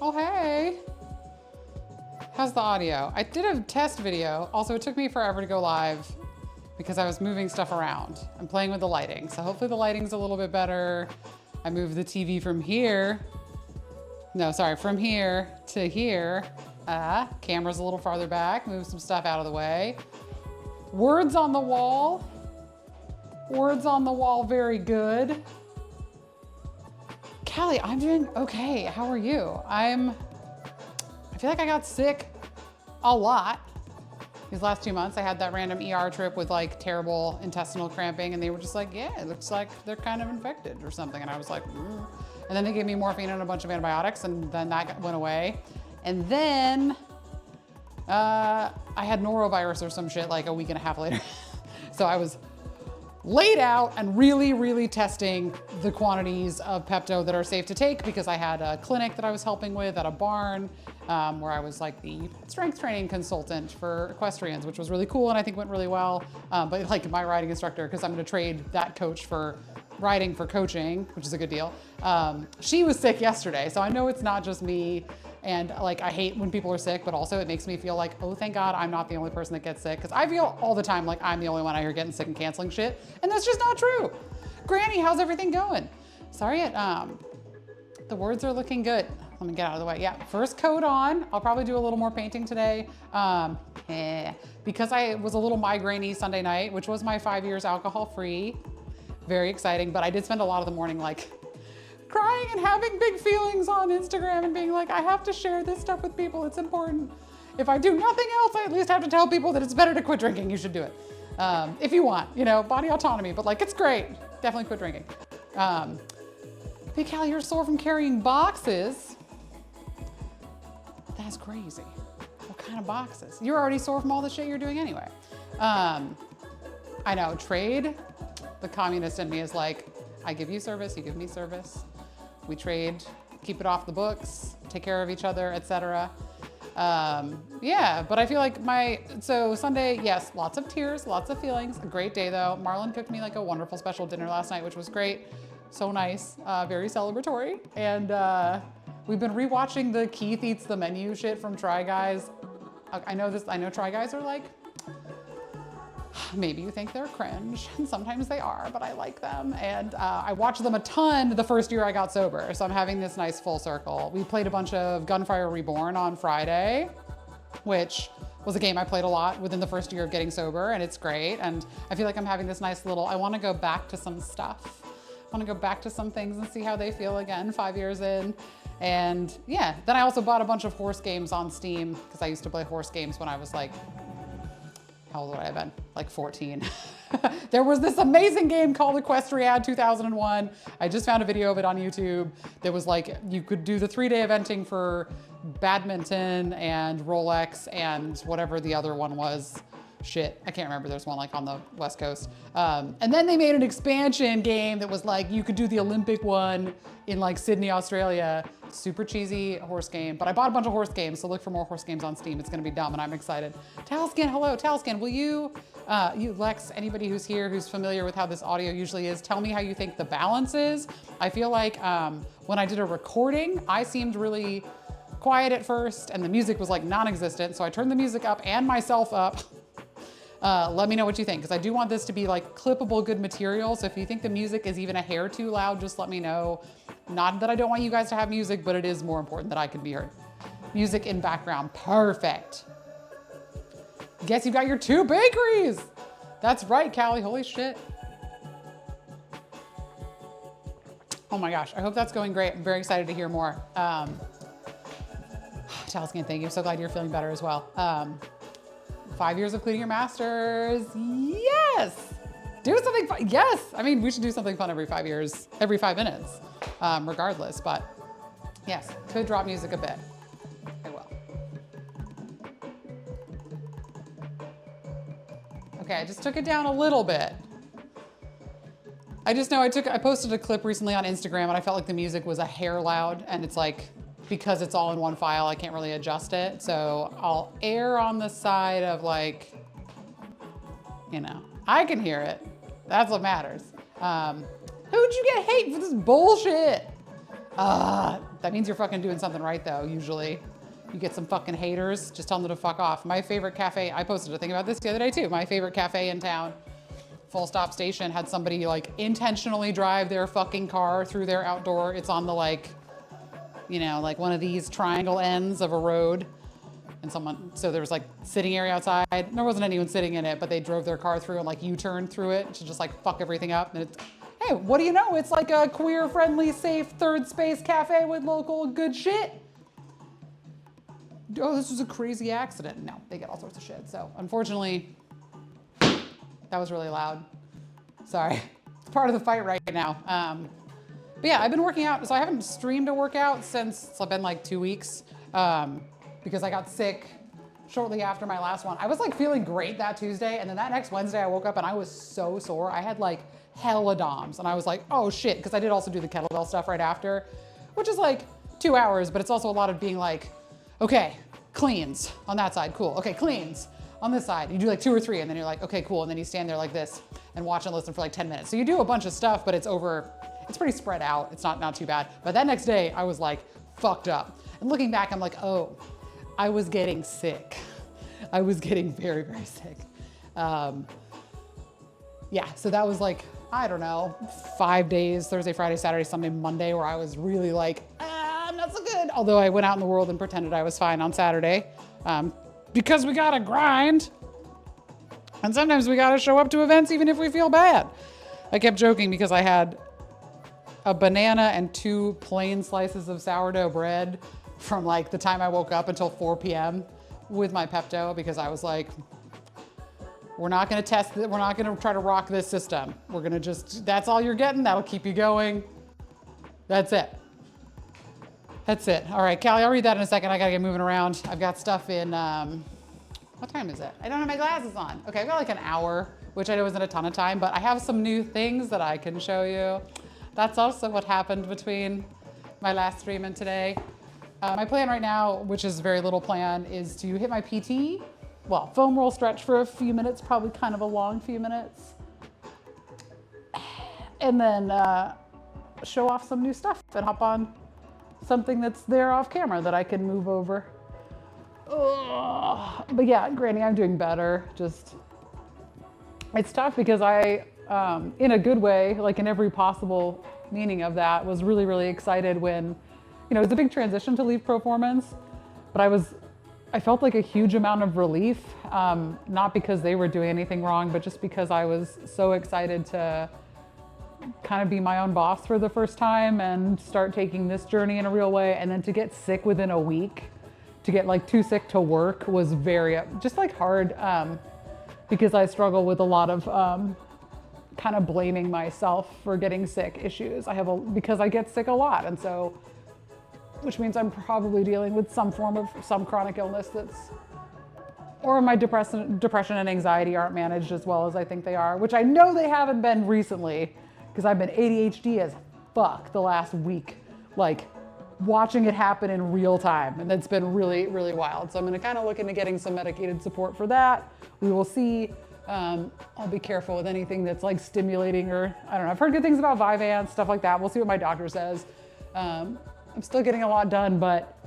Oh, hey. How's the audio? I did a test video. Also, it took me forever to go live because I was moving stuff around. I'm playing with the lighting. So hopefully the lighting's a little bit better. I moved the TV from here. No, sorry, from here to here. Camera's a little farther back. Move some stuff out of the way. Words on the wall. Words on the wall, very good. Callie, I'm doing okay. How are you? I feel like I got sick a lot these last 2 months. I had that random ER trip with like terrible intestinal cramping and they were just like, yeah, it looks like they're kind of infected or something. And I was like, And then they gave me morphine and a bunch of antibiotics and then that went away. And then I had norovirus or some shit like a week and a half later. So I was laid out and really testing the quantities of Pepto that are safe to take because I had a clinic that I was helping with at a barn where I was like the strength training consultant for equestrians, which was really cool and I think went really well. But like my riding instructor, because I'm gonna trade that coach for riding for coaching, which is a good deal. She was sick yesterday, so I know it's not just me. And like, I hate when people are sick, but also it makes me feel like, oh, thank God I'm not the only person that gets sick. Cause I feel all the time like I'm the only one out here getting sick and canceling shit. And that's just not true. Granny, how's everything going? Sorry, the words are looking good. Let me get out of the way. Yeah, first coat on. I'll probably do a little more painting today. Because I was a little migraine-y Sunday night, which was my 5 years alcohol-free. Very exciting, but I did spend a lot of the morning like crying and having big feelings on Instagram and being like, I have to share this stuff with people. It's important. If I do nothing else, I at least have to tell people that it's better to quit drinking. You should do it. If you want, you know, body autonomy, but like, it's great. Definitely quit drinking. Big Callie, you're sore from carrying boxes. That's crazy. What kind of boxes? You're already sore from all the shit you're doing anyway. I know, trade. The communist in me is like, I give you service, you give me service. We trade, keep it off the books, take care of each other, etc. Yeah, but I feel like so Sunday, yes, lots of tears, lots of feelings. A great day though. Marlon cooked me like a wonderful special dinner last night, which was great. So nice, very celebratory. And we've been rewatching the Keith Eats the Menu shit from Try Guys. I know Try Guys are like, maybe you think they're cringe, and sometimes they are, but I like them. And I watched them a ton the first year I got sober, so I'm having this nice full circle. We played a bunch of Gunfire Reborn on Friday, which was a game I played a lot within the first year of getting sober, and it's great. And I feel like I'm having this nice little, I wanna go back to some stuff. I wanna go back to some things and see how they feel again 5 years in. And yeah, then I also bought a bunch of horse games on Steam, because I used to play horse games when I was like, how old would I have been? Like 14. There was this amazing game called QueenB3atrix 2001. I just found a video of it on YouTube. There was like, you could do the 3-day eventing for badminton and Rolex and whatever the other one was. Shit, I can't remember. There's one like on the West Coast. And then they made an expansion game that was like, you could do the Olympic one in like Sydney, Australia. Super cheesy horse game, but I bought a bunch of horse games, so look for more horse games on Steam. It's gonna be dumb and I'm excited. Talskin, hello, Talskin, will you, Lex, anybody who's here who's familiar with how this audio usually is, tell me how you think the balance is. I feel like when I did a recording, I seemed really quiet at first and the music was like non-existent, so I turned the music up and myself up. Let me know what you think, because I do want this to be like clippable good material, so if you think the music is even a hair too loud, just let me know. Not that I don't want you guys to have music, but it is more important that I can be heard. Music in background, perfect. Guess you've got your 2 bakeries. That's right, Callie, holy shit. Oh my gosh, I hope that's going great. I'm very excited to hear more. Talskin, thank you, so glad you're feeling better as well. 5 years of cleaning your masters, yes! Do something fun, yes! I mean, we should do something fun every 5 years, every 5 minutes, regardless, but yes, could drop music a bit. I will. Okay, I just took it down a little bit. I just know I posted a clip recently on Instagram and I felt like the music was a hair loud, and it's like, because it's all in one file, I can't really adjust it. So I'll err on the side of like, you know, I can hear it. That's what matters. Who'd you get hate for this bullshit? That means you're fucking doing something right though, usually. You get some fucking haters, just tell them to fuck off. My favorite cafe, I posted a thing about this the other day too. My favorite cafe in town, Full Stop Station, had somebody like intentionally drive their fucking car through their outdoor. It's on the like, you know, like one of these triangle ends of a road. And so there was like sitting area outside. There wasn't anyone sitting in it, but they drove their car through and like U-turned through it to just like fuck everything up. And it's, hey, what do you know? It's like a queer, friendly, safe third space cafe with local good shit. Oh, this was a crazy accident. No, they get all sorts of shit. So unfortunately, that was really loud. Sorry, it's part of the fight right now. But yeah, I've been working out. So I haven't streamed a workout since it's been like 2 weeks. Because I got sick shortly after my last one. I was like feeling great that Tuesday, and then that next Wednesday I woke up and I was so sore. I had like hella DOMs, and I was like, oh shit, because I did also do the kettlebell stuff right after, which is like 2 hours, but it's also a lot of being like, okay, cleans on that side, cool. Okay, cleans on this side. You do like 2 or 3, and then you're like, okay, cool, and then you stand there like this and watch and listen for like 10 minutes. So you do a bunch of stuff, but it's pretty spread out. It's not too bad. But that next day I was like fucked up. And looking back, I'm like, oh, I was getting sick. I was getting very, very sick. Yeah, so that was like, I don't know, 5 days, Thursday, Friday, Saturday, Sunday, Monday, where I was really like, I'm not so good. Although I went out in the world and pretended I was fine on Saturday, because we gotta grind. And sometimes we gotta show up to events even if we feel bad. I kept joking because I had a banana and 2 plain slices of sourdough bread from like the time I woke up until 4 p.m. with my Pepto, because I was like, we're not gonna test it. We're not gonna try to rock this system. We're gonna just, that's all you're getting. That'll keep you going. That's it. That's it. All right, Callie, I'll read that in a second. I gotta get moving around. I've got stuff in, what time is it? I don't have my glasses on. Okay, I've got like an hour, which I know isn't a ton of time, but I have some new things that I can show you. That's also what happened between my last stream and today. My plan right now, which is very little plan, is to hit my PT. Well, foam roll stretch for a few minutes, probably kind of a long few minutes. And then show off some new stuff and hop on something that's there off camera that I can move over. Ugh. But yeah, Granny, I'm doing better. Just, it's tough because I, in a good way, like in every possible meaning of that, was really, really excited when, you know, it was a big transition to leave Proformance, but I felt like a huge amount of relief, not because they were doing anything wrong, but just because I was so excited to kind of be my own boss for the first time and start taking this journey in a real way. And then to get sick within a week, to get like too sick to work, was very, just like hard, because I struggle with a lot of kind of blaming myself for getting sick issues. Because I get sick a lot, and so, which means I'm probably dealing with some form of some chronic illness or my depression and anxiety aren't managed as well as I think they are, which I know they haven't been recently, because I've been ADHD as fuck the last week, like watching it happen in real time. And that's been really, really wild. So I'm gonna kind of look into getting some medicated support for that. We will see. I'll be careful with anything that's like stimulating, or I don't know. I've heard good things about Vyvanse, stuff like that. We'll see what my doctor says. I'm still getting a lot done, but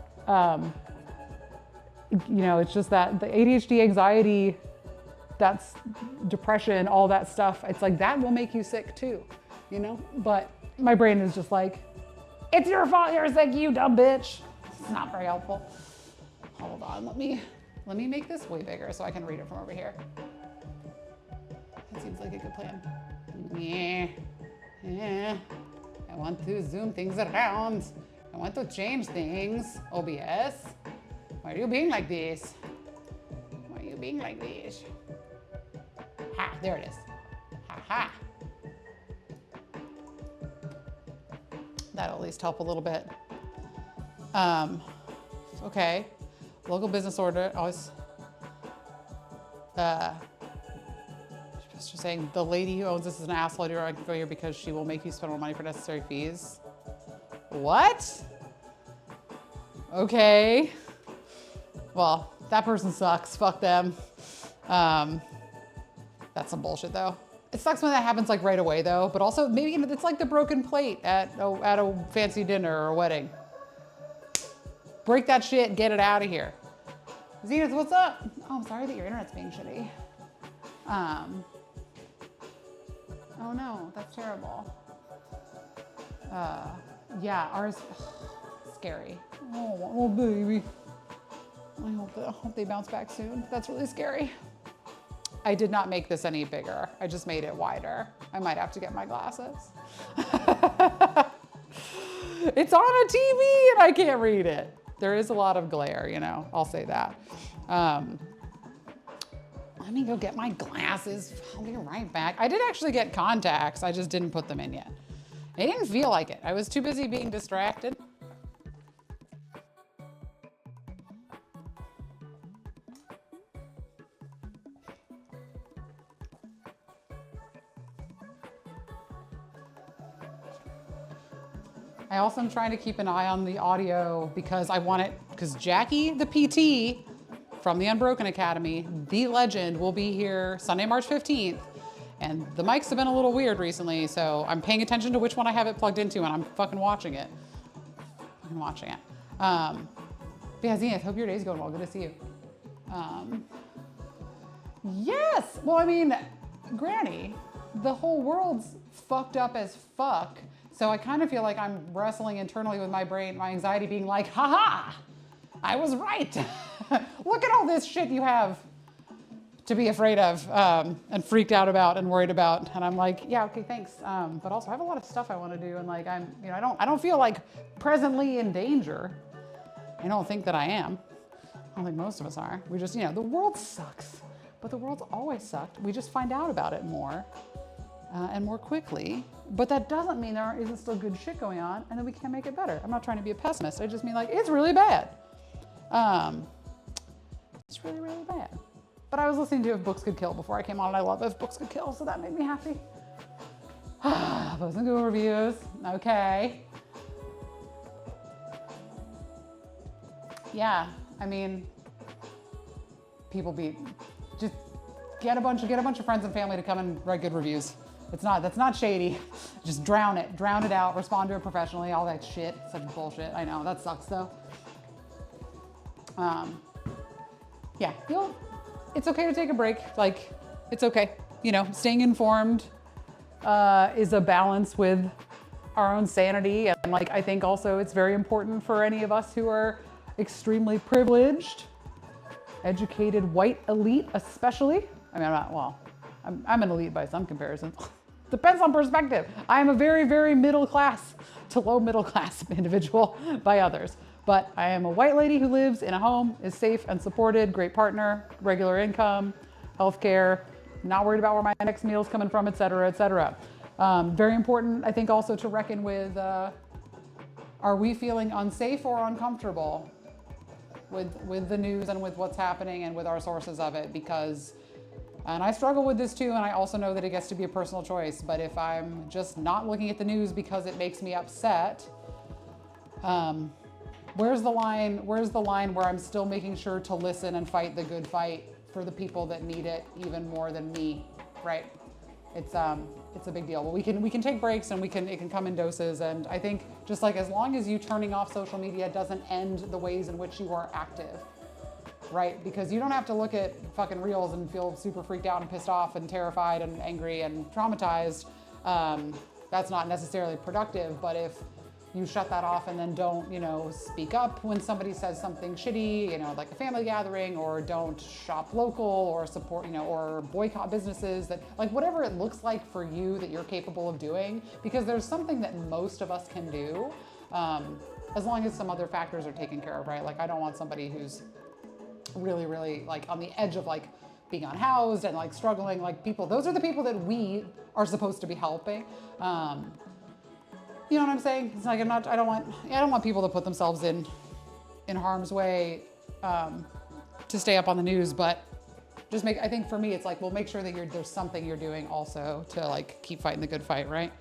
you know, it's just that the ADHD, anxiety, that's depression, all that stuff. It's like that will make you sick too, you know? But my brain is just like, it's your fault you're sick, you dumb bitch. It's not very helpful. Hold on, let me make this way bigger so I can read it from over here. That seems like a good plan. Yeah. I want to zoom things around. I want to change things. OBS, why are you being like this? Why are you being like this? Ha, there it is. Ha ha. That'll at least help a little bit. Okay. Local business order, always, just saying the lady who owns this is an asshole. You're not go here because she will make you spend more money for necessary fees. What? Okay. Well, that person sucks. Fuck them. That's some bullshit though. It sucks when that happens like right away though, but also maybe it's like the broken plate at a fancy dinner or a wedding. Break that shit, get it out of here. Zenith, what's up? Oh, I'm sorry that your internet's being shitty. Oh no, that's terrible. Yeah, ours, scary. Oh, baby. I hope they bounce back soon. That's really scary. I did not make this any bigger. I just made it wider. I might have to get my glasses. It's on a TV and I can't read it. There is a lot of glare, you know, I'll say that. Let me go get my glasses. I'll be right back. I did actually get contacts. I just didn't put them in yet. I didn't feel like it. I was too busy being distracted. I also am trying to keep an eye on the audio because I want it, because Jackie, the PT from the Unbroken Academy, the legend, will be here Sunday, March 15th. And the mics have been a little weird recently, so I'm paying attention to which one I have it plugged into and I'm fucking watching it. But yeah, Zenith, hope your day's going well. Good to see you. Yes, well, I mean, Granny, the whole world's fucked up as fuck. So I kind of feel like I'm wrestling internally with my brain, my anxiety being like, haha, I was right. Look at all this shit you have to be afraid of and freaked out about and worried about. And I'm like, yeah, okay, thanks. But also I have a lot of stuff I want to do. And like, I don't feel like presently in danger. I don't think that I am. I don't think most of us are. We just, the world sucks, but the world's always sucked. We just find out about it more and more quickly. But that doesn't mean there isn't still good shit going on and that we can't make it better. I'm not trying to be a pessimist. I just mean like, it's really bad. It's really, really bad. But I was listening to If Books Could Kill before I came on and I love If Books Could Kill, so that made me happy. Books and Google reviews, okay. Yeah, I mean, just get a bunch of friends and family to come and write good reviews. That's not shady. Just drown it out, respond to it professionally, all that shit. Such bullshit. I know, that sucks though. Yeah, it's okay to take a break. Like, it's okay. Staying informed is a balance with our own sanity. And like, I think also it's very important for any of us who are extremely privileged, educated, white elite especially. I mean, I'm an elite by some comparison. Depends on perspective. I am a very, very middle class to low middle class individual by others. But I am a white lady who lives in a home, is safe and supported, great partner, regular income, healthcare, not worried about where my next meal is coming from, et cetera, et cetera. Very important, I think, also to reckon with, are we feeling unsafe or uncomfortable with the news and with what's happening and with our sources of it? Because, and I struggle with this too, and I also know that it gets to be a personal choice, but if I'm just not looking at the news because it makes me upset, where's the line where I'm still making sure to listen and fight the good fight for the people that need it even more than me, right? It's a big deal. But we can take breaks and it can come in doses. And I think just like as long as you turning off social media doesn't end the ways in which you are active, right? Because you don't have to look at fucking reels and feel super freaked out and pissed off and terrified and angry and traumatized. That's not necessarily productive, but if you shut that off and then don't, speak up when somebody says something shitty, like a family gathering, or don't shop local or support, or boycott businesses, that like whatever it looks like for you that you're capable of doing, because there's something that most of us can do, as long as some other factors are taken care of, right? Like I don't want somebody who's really, really like on the edge of like being unhoused and like struggling, like those are the people that we are supposed to be helping. You know what I'm saying? It's like I don't want people to put themselves in harm's way to stay up on the news, but I think for me it's like, well, make sure that there's something you're doing also to like keep fighting the good fight, right?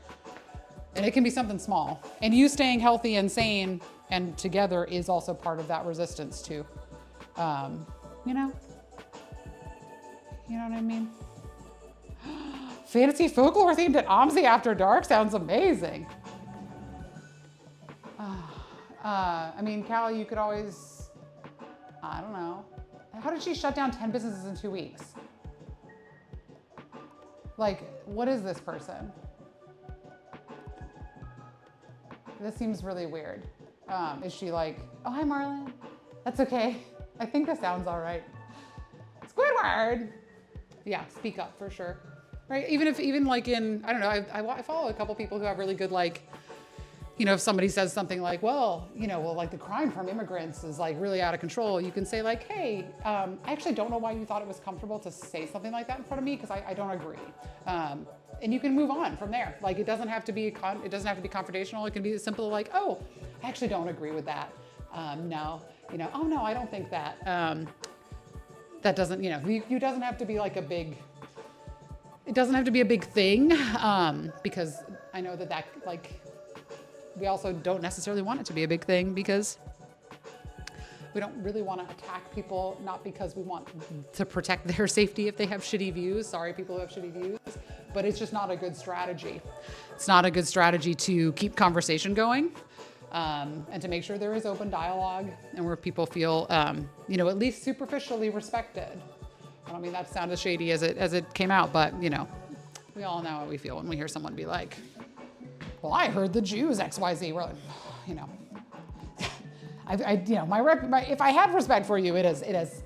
And it can be something small. And you staying healthy and sane and together is also part of that resistance too. You know what I mean? Fantasy folklore themed at OMSI After Dark sounds amazing. I mean, Callie, you could always, I don't know. How did she shut down 10 businesses in 2 weeks? Like, what is this person? This seems really weird. Is she like, oh, hi, Marlon. That's okay. I think this sounds all right. Squidward. Yeah, speak up for sure. Right? Even like in, I don't know, I follow a couple people who have really good, like, you know, if somebody says something like, well, you know, well, like the crime from immigrants is like really out of control, you can say like, hey, I actually don't know why you thought it was comfortable to say something like that in front of me, because I don't agree. And you can move on from there. Like it doesn't have to be confrontational. It can be as simple like, oh, I actually don't agree with that. No, you know, oh no, I don't think that. That doesn't, you know, you doesn't have to be like a big, it doesn't have to be a big thing, because I know that like, we also don't necessarily want it to be a big thing, because we don't really want to attack people, not because we want to protect their safety if they have shitty views. Sorry, people who have shitty views, but it's just not a good strategy. It's not a good strategy to keep conversation going, and to make sure there is open dialogue and where people feel, you know, at least superficially respected. I don't mean that to sound as shady as it came out, but you know, we all know how we feel when we hear someone be like, well, I heard the Jews XYZ. We're like, you know, you know, if I had respect for you, it has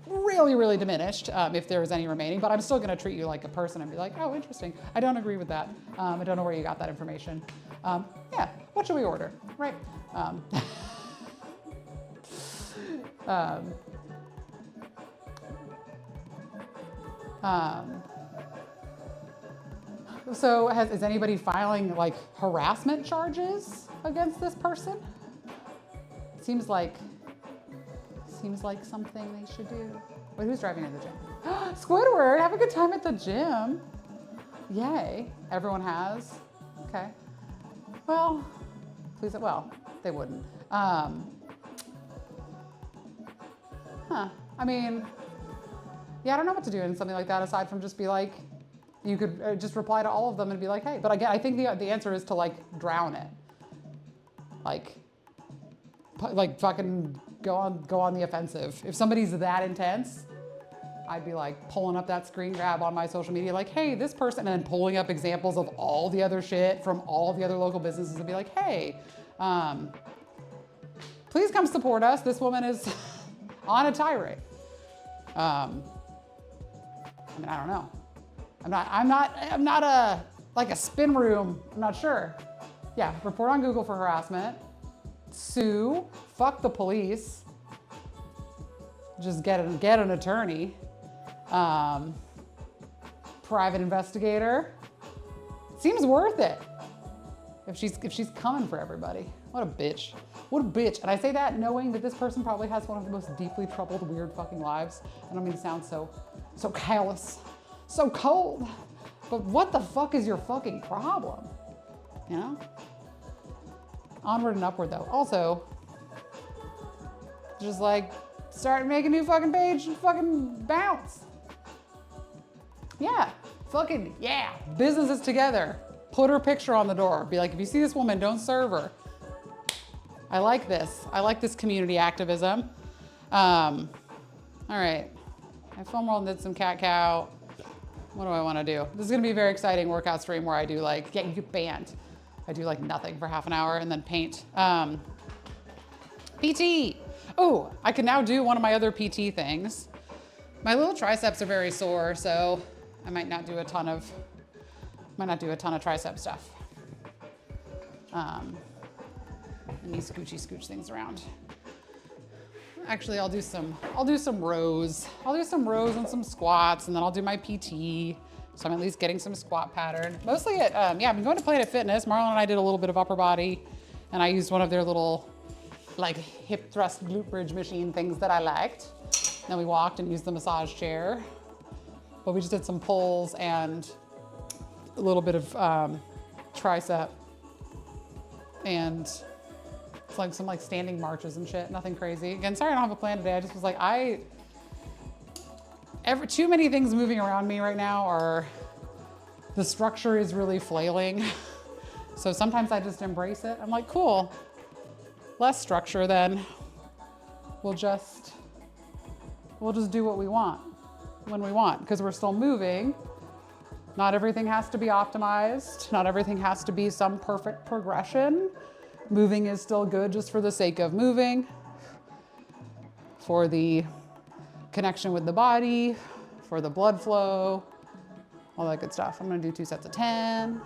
really, really diminished, if there is any remaining. But I'm still going to treat you like a person and be like, oh, interesting. I don't agree with that. I don't know where you got that information. Yeah, what should we order, right? So is anybody filing like harassment charges against this person? Seems like something they should do. Wait, who's driving to the gym? Squidward, have a good time at the gym. Yay, everyone has. Okay. Well, please, well, they wouldn't. I mean, yeah, I don't know what to do in something like that aside from just be like, you could just reply to all of them and be like, hey, but again, I think the answer is to like drown it. Like fucking go on the offensive. If somebody's that intense, I'd be like pulling up that screen grab on my social media, like, hey, this person, and then pulling up examples of all the other shit from all the other local businesses and be like, hey, please come support us. This woman is on a tirade. I mean, I don't know. I'm not like a spin room. I'm not sure. Yeah, report on Google for harassment. Sue, fuck the police. Just get an attorney. Private investigator. Seems worth it. If she's coming for everybody. What a bitch. What a bitch. And I say that knowing that this person probably has one of the most deeply troubled, weird fucking lives. I don't mean to sound so callous, so cold. But what the fuck is your fucking problem? You know? Onward and upward though. Also, just like start making a new fucking page and fucking bounce. Yeah, fucking yeah. Businesses together. Put her picture on the door. Be like, if you see this woman, don't serve her. I like this. I like this community activism. All right. I foam rolled and did some cat cow. What do I want to do? This is going to be a very exciting workout stream where I do like, yeah, you get banned. I do like nothing for half an hour and then paint. PT. Oh, I can now do one of my other PT things. My little triceps are very sore, so I might not do a ton of tricep stuff. Let me scooch things around. Actually, I'll do some rows. I'll do some rows and some squats, and then I'll do my PT. So I'm at least getting some squat pattern. Mostly at, yeah, I've been going to Planet Fitness. Marlon and I did a little bit of upper body, and I used one of their little like hip thrust glute bridge machine things that I liked. Then we walked and used the massage chair. But we just did some pulls and a little bit of tricep and it's like some like standing marches and shit, nothing crazy. Again, sorry I don't have a plan today. I just was like, too many things moving around me right now are the structure is really flailing. So sometimes I just embrace it. I'm like, cool, less structure then. We'll just do what we want when we want, because we're still moving. Not everything has to be optimized. Not everything has to be some perfect progression. Moving is still good just for the sake of moving, for the connection with the body, for the blood flow, all that good stuff. I'm gonna do 2 sets of 10.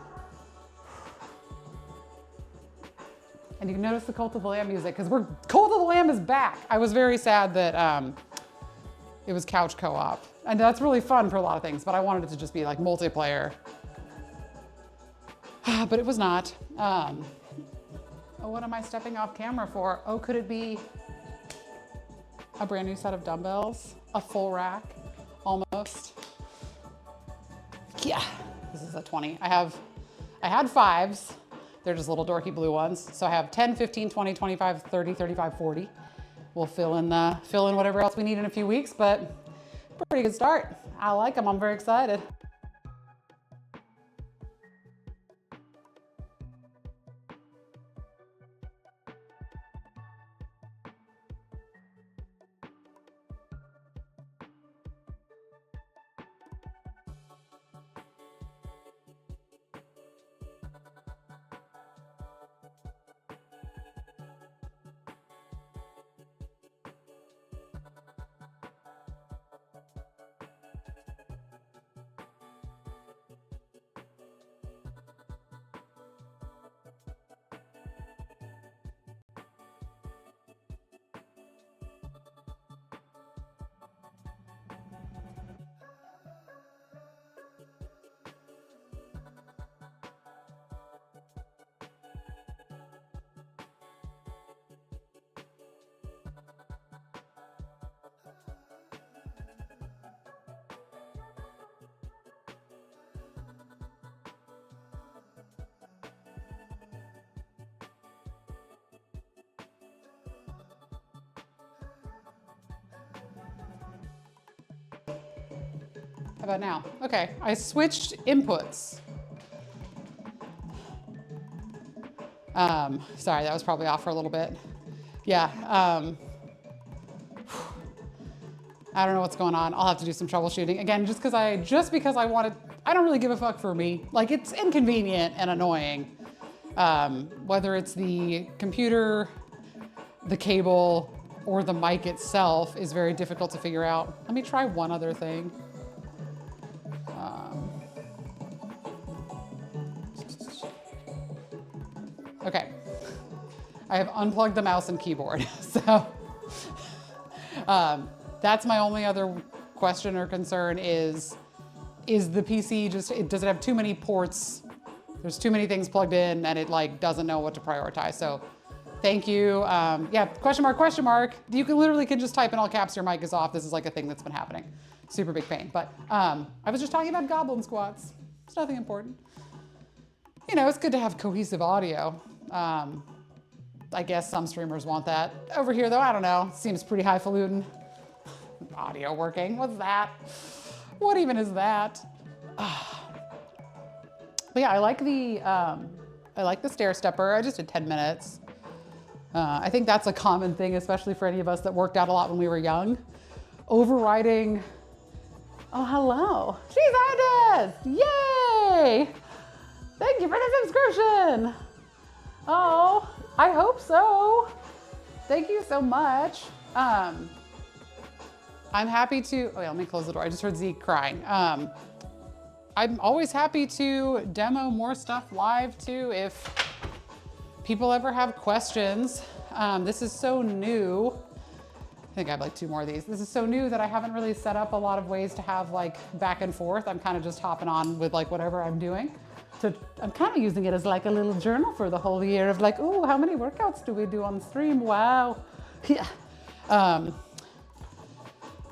And you can notice the Cult of the Lamb music, because Cult of the Lamb is back. I was very sad that it was couch co-op. And that's really fun for a lot of things, but I wanted it to just be like multiplayer. But it was not. Oh, what am I stepping off camera for? Oh, could it be a brand new set of dumbbells? A full rack, almost. Yeah, this is a 20. I had 5s. They're just little dorky blue ones. So I have 10, 15, 20, 25, 30, 35, 40. We'll fill in whatever else we need in a few weeks, but pretty good start. I like them, I'm very excited. How about now? Okay, I switched inputs. Sorry, that was probably off for a little bit. Yeah, I don't know what's going on. I'll have to do some troubleshooting. Again, just because I wanted, I don't really give a fuck for me. Like, it's inconvenient and annoying. Whether it's the computer, the cable, or the mic itself is very difficult to figure out. Let me try one other thing. Okay, I have unplugged the mouse and keyboard, so that's my only other question or concern is the PC does it have too many ports? There's too many things plugged in and it like doesn't know what to prioritize. So thank you. Yeah, question mark. You can just type in all caps, your mic is off. This is like a thing that's been happening. Super big pain. But I was just talking about goblin squats. It's nothing important. You know, it's good to have cohesive audio. I guess some streamers want that. Over here though, I don't know. Seems pretty highfalutin. Audio working, what's that? What even is that? But yeah, I like the stair stepper. I just did 10 minutes. I think that's a common thing, especially for any of us that worked out a lot when we were young. Overriding, oh, hello. She's Ardis, yay! Thank you for the subscription. Oh, I hope so. Thank you so much. I'm happy to, oh yeah, let me close the door. I just heard Zeke crying. I'm always happy to demo more stuff live too if people ever have questions. This is so new. I think I have like 2 more of these. This is so new that I haven't really set up a lot of ways to have like back and forth. I'm kind of just hopping on with like whatever I'm doing. I'm kind of using it as like a little journal for the whole year of like, oh, how many workouts do we do on stream? Wow. Yeah.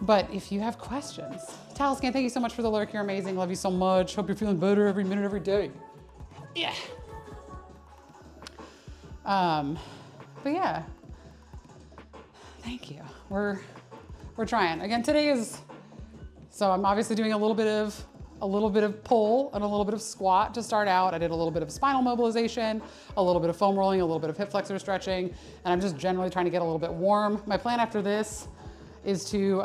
But if you have questions, Taliscan, thank you so much for the lurk. You're amazing. Love you so much. Hope you're feeling better every minute, every day. Yeah. But yeah, thank you. We're trying. Again, today is, so I'm obviously doing a little bit of a little bit of pull and a little bit of squat to start out. I did a little bit of spinal mobilization, a little bit of foam rolling, a little bit of hip flexor stretching, and I'm just generally trying to get a little bit warm. My plan after this is to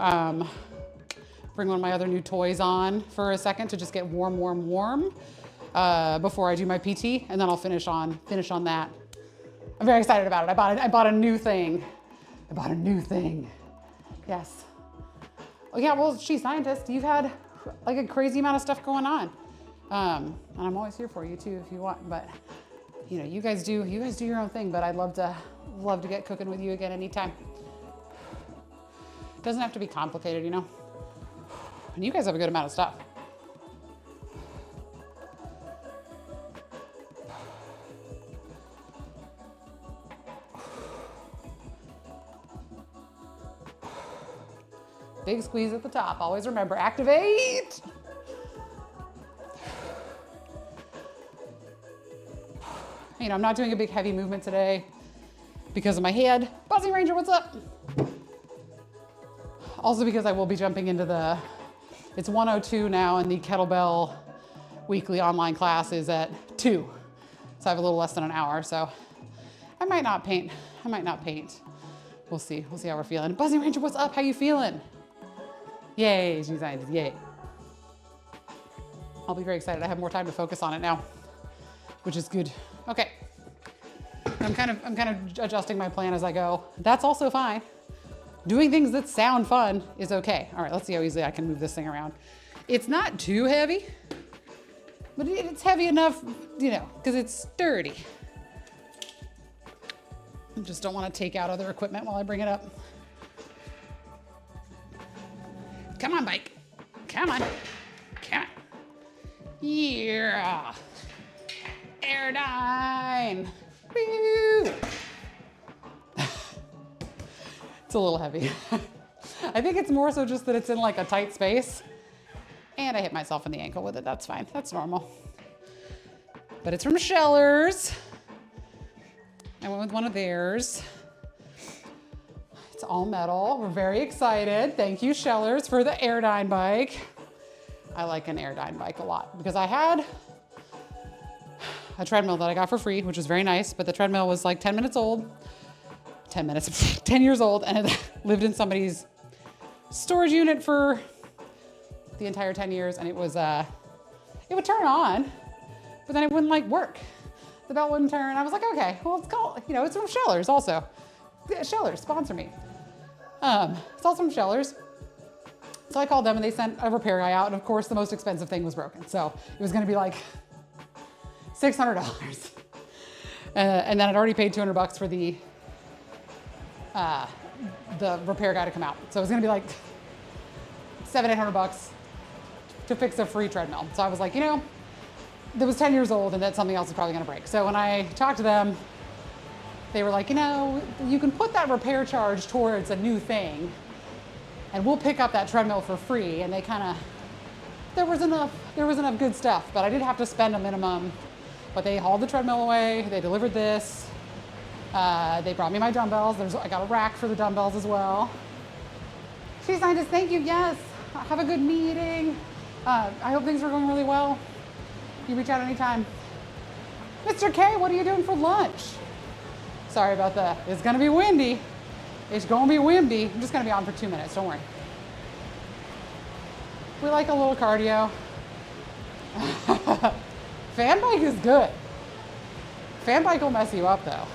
bring one of my other new toys on for a second to just get warm before I do my PT, and then I'll finish on that. I'm very excited about it. I bought a new thing. I bought a new thing. Yes. Oh yeah, well, she's scientist. You've had like a crazy amount of stuff going on. And I'm always here for you too if you want, but you know, you guys do your own thing, but I'd love to get cooking with you again anytime. It doesn't have to be complicated, you know? And you guys have a good amount of stuff. Big squeeze at the top. Always remember, activate. You know, I'm not doing a big heavy movement today because of my head. Buzzing Ranger, what's up? Also because I will be jumping into it's 1:02 now, and the kettlebell weekly online class is at 2. So I have a little less than an hour, so I might not paint. We'll see how we're feeling. Buzzing Ranger, what's up? How you feeling? Yay, she's scientist, yay. I'll be very excited. I have more time to focus on it now, which is good. Okay. I'm kind of adjusting my plan as I go. That's also fine. Doing things that sound fun is okay. All right, let's see how easily I can move this thing around. It's not too heavy, but it's heavy enough, you know, because it's sturdy. I just don't want to take out other equipment while I bring it up. Come on, bike. Come on. Come on. Yeah. Airdyne. Woo. It's a little heavy. I think it's more so just that it's in like a tight space. And I hit myself in the ankle with it. That's fine. That's normal. But it's from Schellers. I went with one of theirs. It's all metal. We're very excited. Thank you, Schellers, for the Airdyne bike. I like an Airdyne bike a lot because I had a treadmill that I got for free, which was very nice, but the treadmill was like 10 minutes old. 10 minutes, 10 years old, and it lived in somebody's storage unit for the entire 10 years, and it was, it would turn on, but then it wouldn't like work. The belt wouldn't turn. I was like, okay, well, it's called, you know, it's from Schellers also. Schellers, sponsor me. It's also from Schellers. So I called them and they sent a repair guy out, and of course the most expensive thing was broken. So it was gonna be like $600. And then I'd already paid $200 for the repair guy to come out. So it was gonna be like $700-800 to fix a free treadmill. So I was like, you know, that was 10 years old and that something else is probably gonna break. So when I talked to them, they were like, you know, you can put that repair charge towards a new thing and we'll pick up that treadmill for free. And they kind of, there was enough good stuff, but I did have to spend a minimum. But they hauled the treadmill away, they delivered this. They brought me my dumbbells. I got a rack for the dumbbells as well. She's scientist, thank you, yes. Have a good meeting. I hope things are going really well. You reach out anytime. Mr. K, what are you doing for lunch? Sorry about that. It's gonna be windy. It's gonna be windy. I'm just gonna be on for 2 minutes, don't worry. We like a little cardio. Fan bike is good. Fan bike will mess you up though.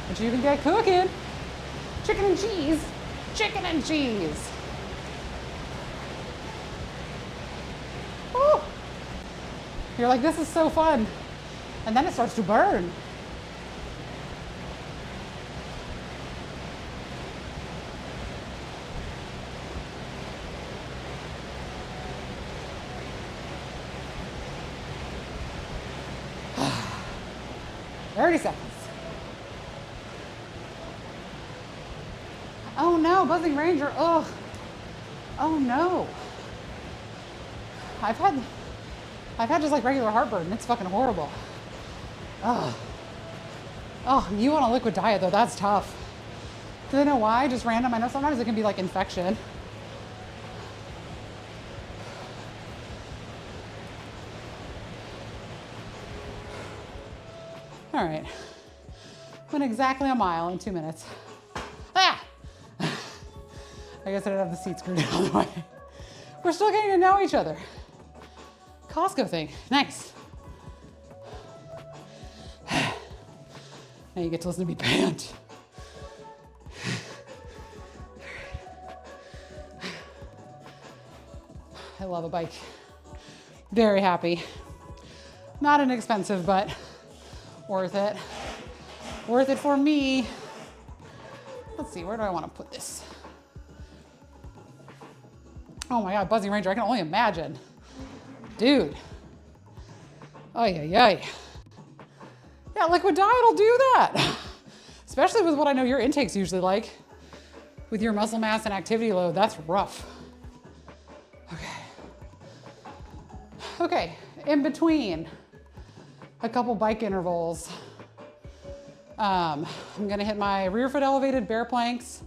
But you can get cooking. Chicken and cheese. Chicken and cheese. Woo. You're like, this is so fun. And then it starts to burn. Thirty seconds. Oh no, Buzzing Ranger, ugh. Oh no. I've had just like regular heartburn. It's fucking horrible. Ugh. Oh, you on a liquid diet though, that's tough. Do they know why? Just random? I know sometimes it can be like infection. All right. Went exactly a mile in 2 minutes. Ah! I guess I didn't have the seat screwed in all the way. We're still getting to know each other. Costco thing, nice. Now you get to listen to me pant. I love a bike. Very happy. Not inexpensive, but worth it. Worth it for me. Let's see, where do I want to put this? Oh my God, Buzzing Ranger, I can only imagine. Dude. Ay, ay, ay. Yeah, liquid diet will do that. Especially with what I know your intake's usually like. With your muscle mass and activity load, that's rough. Okay, in between a couple bike intervals, I'm gonna hit my rear foot elevated bear planks.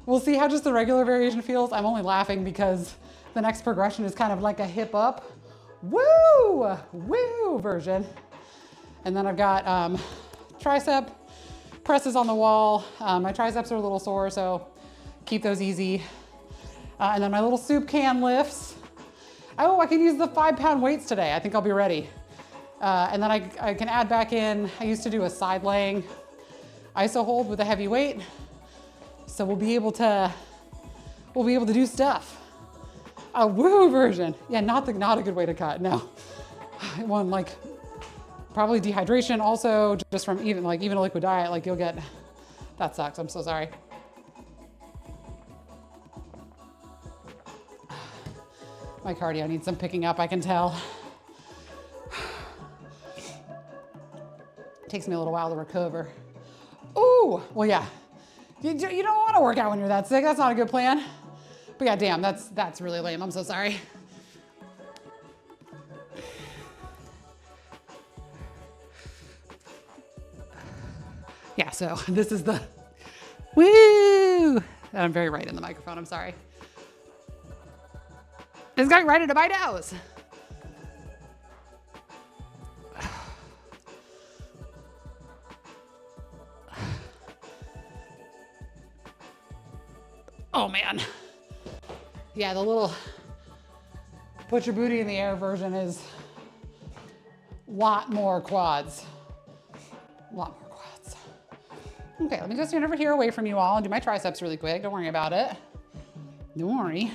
We'll see how just the regular variation feels. I'm only laughing because the next progression is kind of like a hip up, woo, woo version. And then I've got tricep presses on the wall. My triceps are a little sore, so keep those easy. And then my little soup can lifts. Oh, I can use the 5-pound weights today. I think I'll be ready. And then I can add back in, I used to do a side laying iso hold with a heavy weight. So we'll be able to do stuff. A woo version. Yeah, not a good way to cut, no. One like probably dehydration also just from even a liquid diet, like you'll get, that sucks, I'm so sorry. My cardio needs some picking up, I can tell. It takes me a little while to recover. Ooh, well, yeah. You don't want to work out when you're that sick. That's not a good plan. But yeah, damn, that's really lame. I'm so sorry. Yeah, so this is the woo. And I'm very right in the microphone, I'm sorry. It's going right into my nose. Oh man. Yeah, the little put your booty in the air version is a lot more quads. A lot more quads. Okay, let me just stand over here away from you all and do my triceps really quick. Don't worry about it. Don't worry.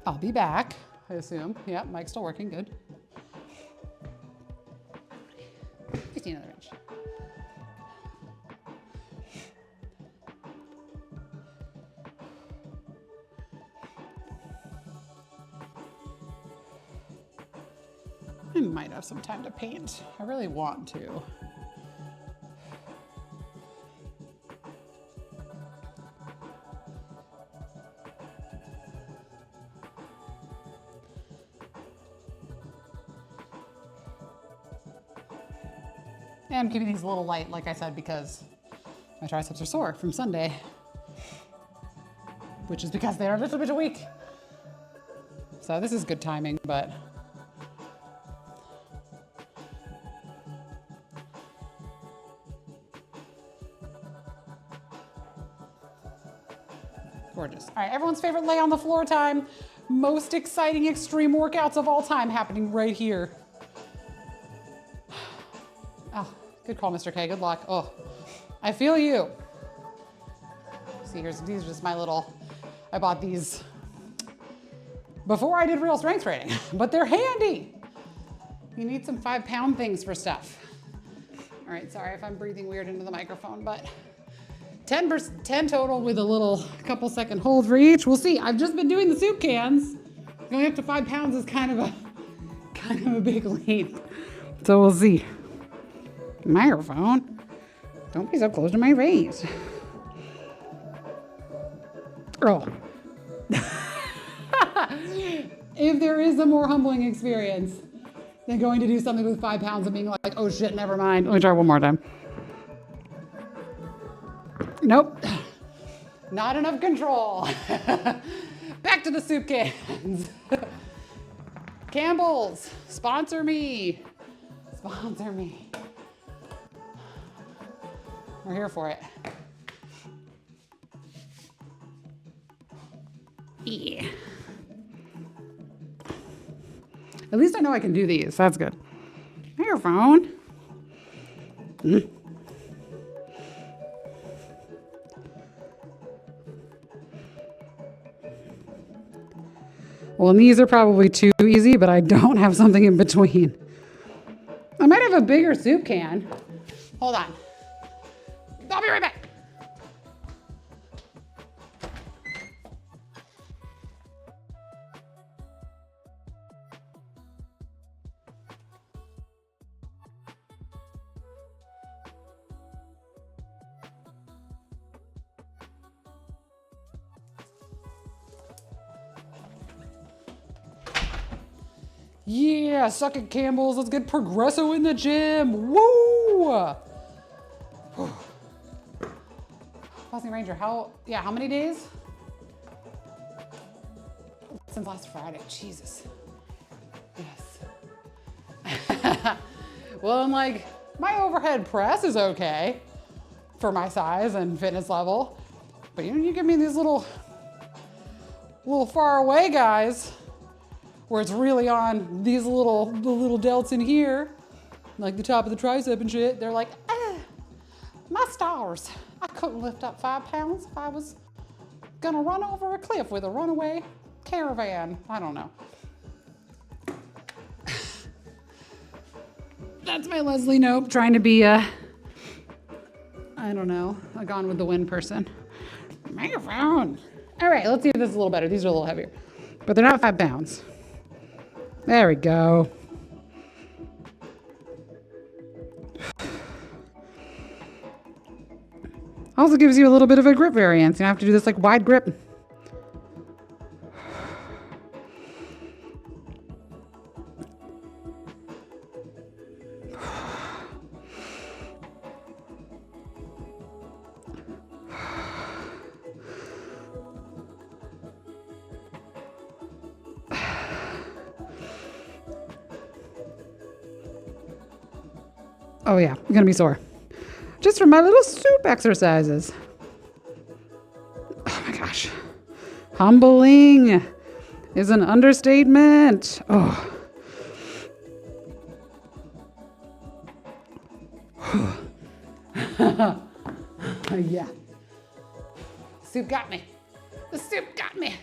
I'll be back, I assume. Yeah, mic's still working, good. Just need another inch. I might have some time to paint. I really want to. And I'm keeping these a little light, like I said, because my triceps are sore from Sunday, which is because they're a little bit weak. So this is good timing, but gorgeous. All right, everyone's favorite lay on the floor time. Most exciting extreme workouts of all time happening right here. Oh, good call, Mr. K, good luck. Oh, I feel you. See, these are just my little, I bought these before I did real strength training, but they're handy. You need some 5-pound things for stuff. All right, sorry if I'm breathing weird into the microphone, but 10 total with a little couple second hold for each. We'll see. I've just been doing the soup cans. Going up to 5 pounds is kind of a big leap. So we'll see. Microphone. Don't be so close to my face. Oh. If there is a more humbling experience than going to do something with 5 pounds and being like, oh shit, never mind. Let me try one more time. Nope. Not enough control. Back to the soup cans. Campbell's, sponsor me. Sponsor me. We're here for it. Yeah. At least I know I can do these. That's good. Microphone. Well, and these are probably too easy, but I don't have something in between. I might have a bigger soup can. Hold on. I'll be right back. Yeah, suck it, Campbell's. Let's get Progresso in the gym. Woo! Bossing Ranger, how many days? Since last Friday, Jesus. Yes. Well, I'm like, my overhead press is okay for my size and fitness level. But you give me these little far away guys, where it's really on these little delts in here, like the top of the tricep and shit. They're like, my stars. I couldn't lift up 5 pounds if I was gonna run over a cliff with a runaway caravan. I don't know. That's my Leslie Knope trying to be I don't know, a Gone with the Wind person. Microphone. All right, let's see if this is a little better. These are a little heavier, but they're not 5 pounds. There we go. Also gives you a little bit of a grip variance. You don't have to do this like wide grip. Oh yeah, I'm gonna be sore. Just from my little soup exercises. Oh my gosh. Humbling is an understatement. Oh. Yeah. Soup got me. The soup got me.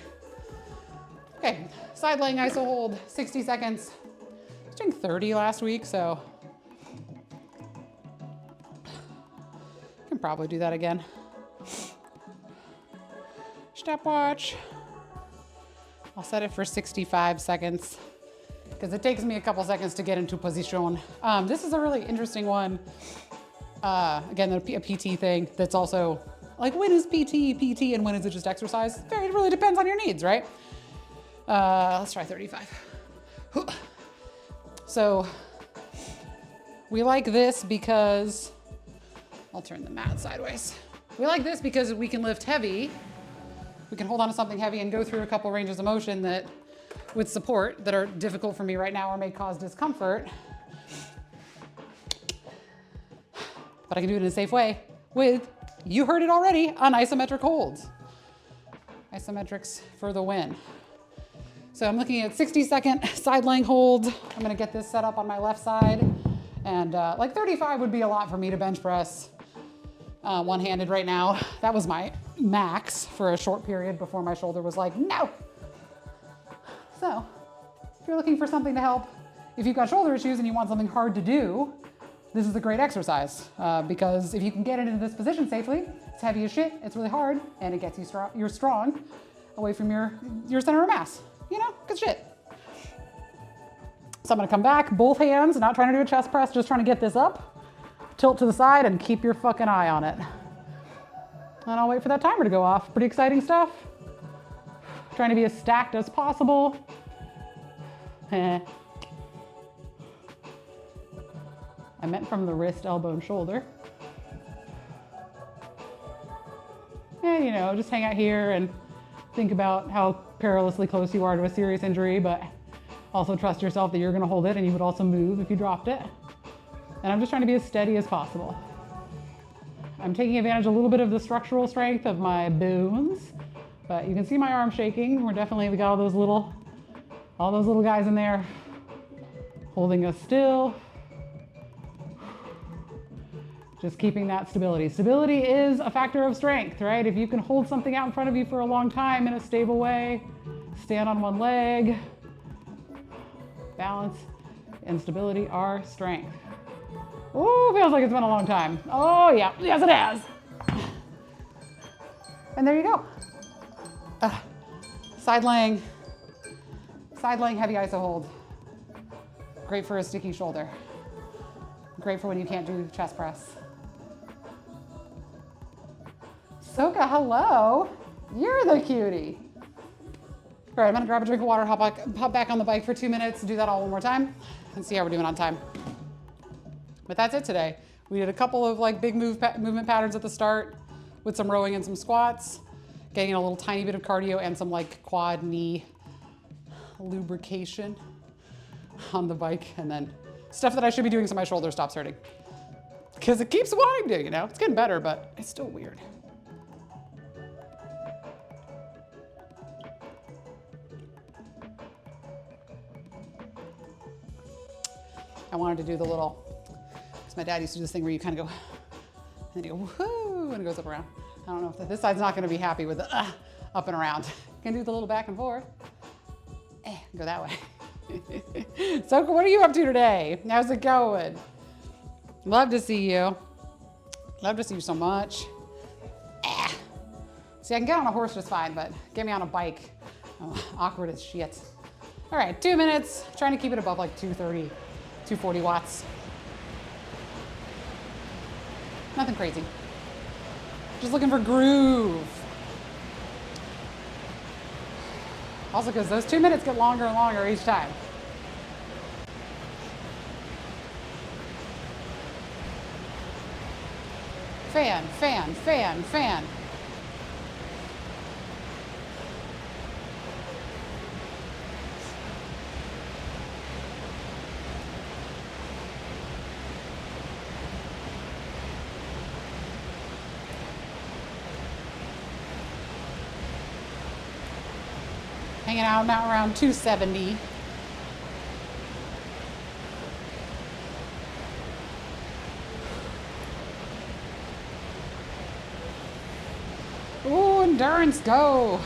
Okay, side laying iso hold, 60 seconds. I was doing 30 last week, so can probably do that again. Stopwatch. I'll set it for 65 seconds because it takes me a couple seconds to get into position. This is a really interesting one. Again, a PT thing that's also like, when is PT, and when is it just exercise? It really depends on your needs, right? Let's try 35. So we like this because, I'll turn the mat sideways. We like this because we can lift heavy. We can hold on to something heavy and go through a couple ranges of motion that, with support, that are difficult for me right now or may cause discomfort. But I can do it in a safe way with, you heard it already, on isometric holds. Isometrics for the win. So I'm looking at 60-second side laying holds. I'm gonna get this set up on my left side. And like 35 would be a lot for me to bench press one-handed right now. That was my max for a short period before my shoulder was like, no. So if you're looking for something to help, if you've got shoulder issues and you want something hard to do, this is a great exercise because if you can get it into this position safely, it's heavy as shit, it's really hard, and it gets you you're strong away from your center of mass. You know, good shit. So I'm gonna come back, both hands, not trying to do a chest press, just trying to get this up, tilt to the side, and keep your fucking eye on it. And I'll wait for that timer to go off. Pretty exciting stuff. Trying to be as stacked as possible. I meant from the wrist, elbow, and shoulder. fine, you know, just hang out here and think about how perilously close you are to a serious injury, but also trust yourself that you're gonna hold it and you would also move if you dropped it. And I'm just trying to be as steady as possible. I'm taking advantage a little bit of the structural strength of my bones, but you can see my arm shaking. We got all those little guys in there holding us still. Just keeping that stability. Stability is a factor of strength, right? If you can hold something out in front of you for a long time in a stable way, stand on one leg, balance and stability are strength. Ooh, feels like it's been a long time. Oh yeah, yes it has. And there you go. Side laying heavy iso hold. Great for a sticky shoulder. Great for when you can't do chest press. Soka, hello. You're the cutie. All right, I'm gonna grab a drink of water, hop back on the bike for 2 minutes, do that all one more time, and see how we're doing on time. But that's it today. We did a couple of like big movement patterns at the start with some rowing and some squats, getting a little tiny bit of cardio and some like quad knee lubrication on the bike, and then stuff that I should be doing so my shoulder stops hurting. Because it keeps wanting to, you know? It's getting better, but it's still weird. I wanted to do the little, because my dad used to do this thing where you kind of go, and then you go, woohoo, and it goes up around. I don't know if this side's not going to be happy with the up and around. You can do the little back and forth. Go that way. So what are you up to today? How's it going? Love to see you. Love to see you so much. See, I can get on a horse just fine, but get me on a bike. Oh, awkward as shit. All right, 2 minutes. Trying to keep it above like 230, 240 watts. Nothing crazy. Just looking for groove. Also, because those 2 minutes get longer and longer each time. Fan, fan, fan, fan. Hanging out now around 270. Ooh, endurance, go.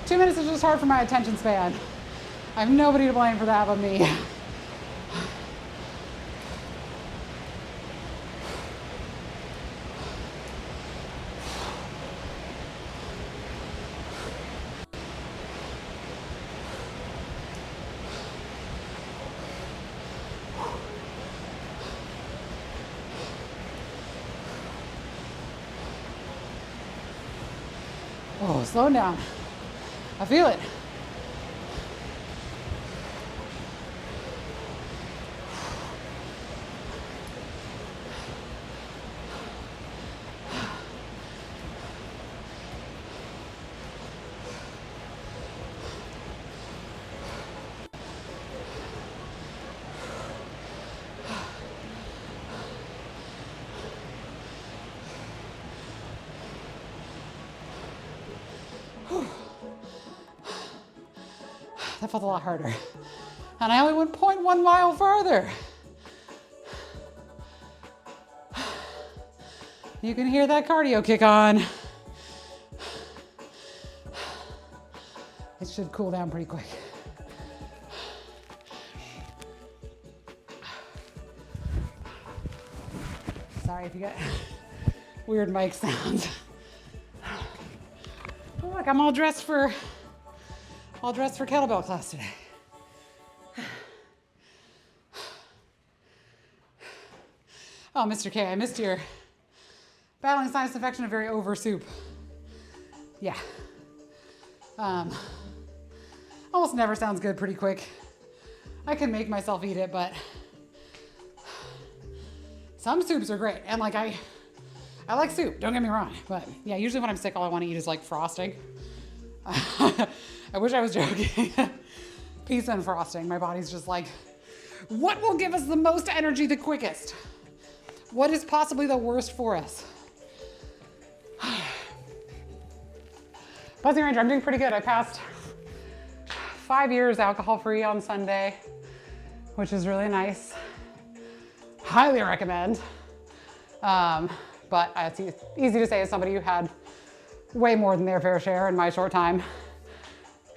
Two minutes is just hard for my attention span. I have nobody to blame for that but me. Oh, slow down. I feel it. That felt a lot harder. And I only went 0.1 mile further. You can hear that cardio kick on. It should cool down pretty quick. Sorry if you get weird mic sounds. Oh, look, I'm all dressed for kettlebell class today. Oh, Mr. K, I missed your battling sinus infection, a very over soup. Yeah. Almost never sounds good pretty quick. I can make myself eat it, but some soups are great. And like I like soup, don't get me wrong. But yeah, usually when I'm sick, all I want to eat is like frosting. I wish I was joking. Pizza and frosting. My body's just like, what will give us the most energy the quickest? What is possibly the worst for us? Buzzing Ranger, I'm doing pretty good. I passed 5 years alcohol-free on Sunday, which is really nice. Highly recommend. But it's easy to say as somebody who had way more than their fair share in my short time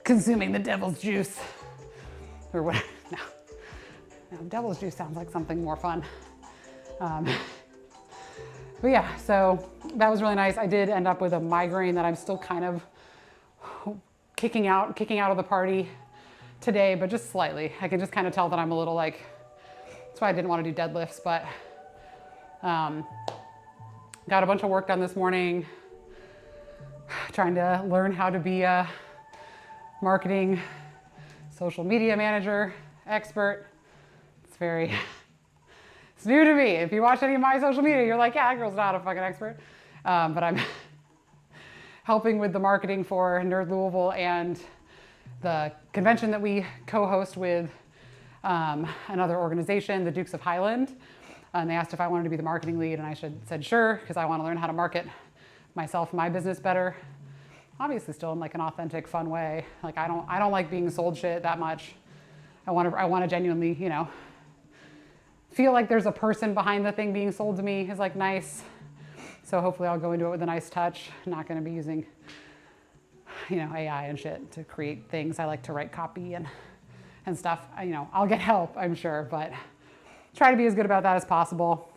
consuming the devil's juice. Or what? No, devil's juice sounds like something more fun. But yeah, so that was really nice. I did end up with a migraine that I'm still kind of kicking out of the party today, but just slightly. I can just kind of tell that I'm a little like, that's why I didn't want to do deadlifts, but got a bunch of work done this morning, trying to learn how to be a marketing, social media manager, expert. It's new to me. If you watch any of my social media, you're like, yeah, that girl's not a fucking expert. But I'm helping with the marketing for Nerd Louisville and the convention that we co-host with another organization, the Dukes of Highland. And they asked if I wanted to be the marketing lead, and I said sure, because I want to learn how to market myself and my business better. Obviously still in like an authentic, fun way. Like I don't like being sold shit that much. I want to genuinely, you know, feel like there's a person behind the thing being sold to me is like nice. So hopefully I'll go into it with a nice touch. I'm not going to be using, you know, AI and shit to create things. I like to write copy and stuff. You know, I'll get help, I'm sure, but try to be as good about that as possible.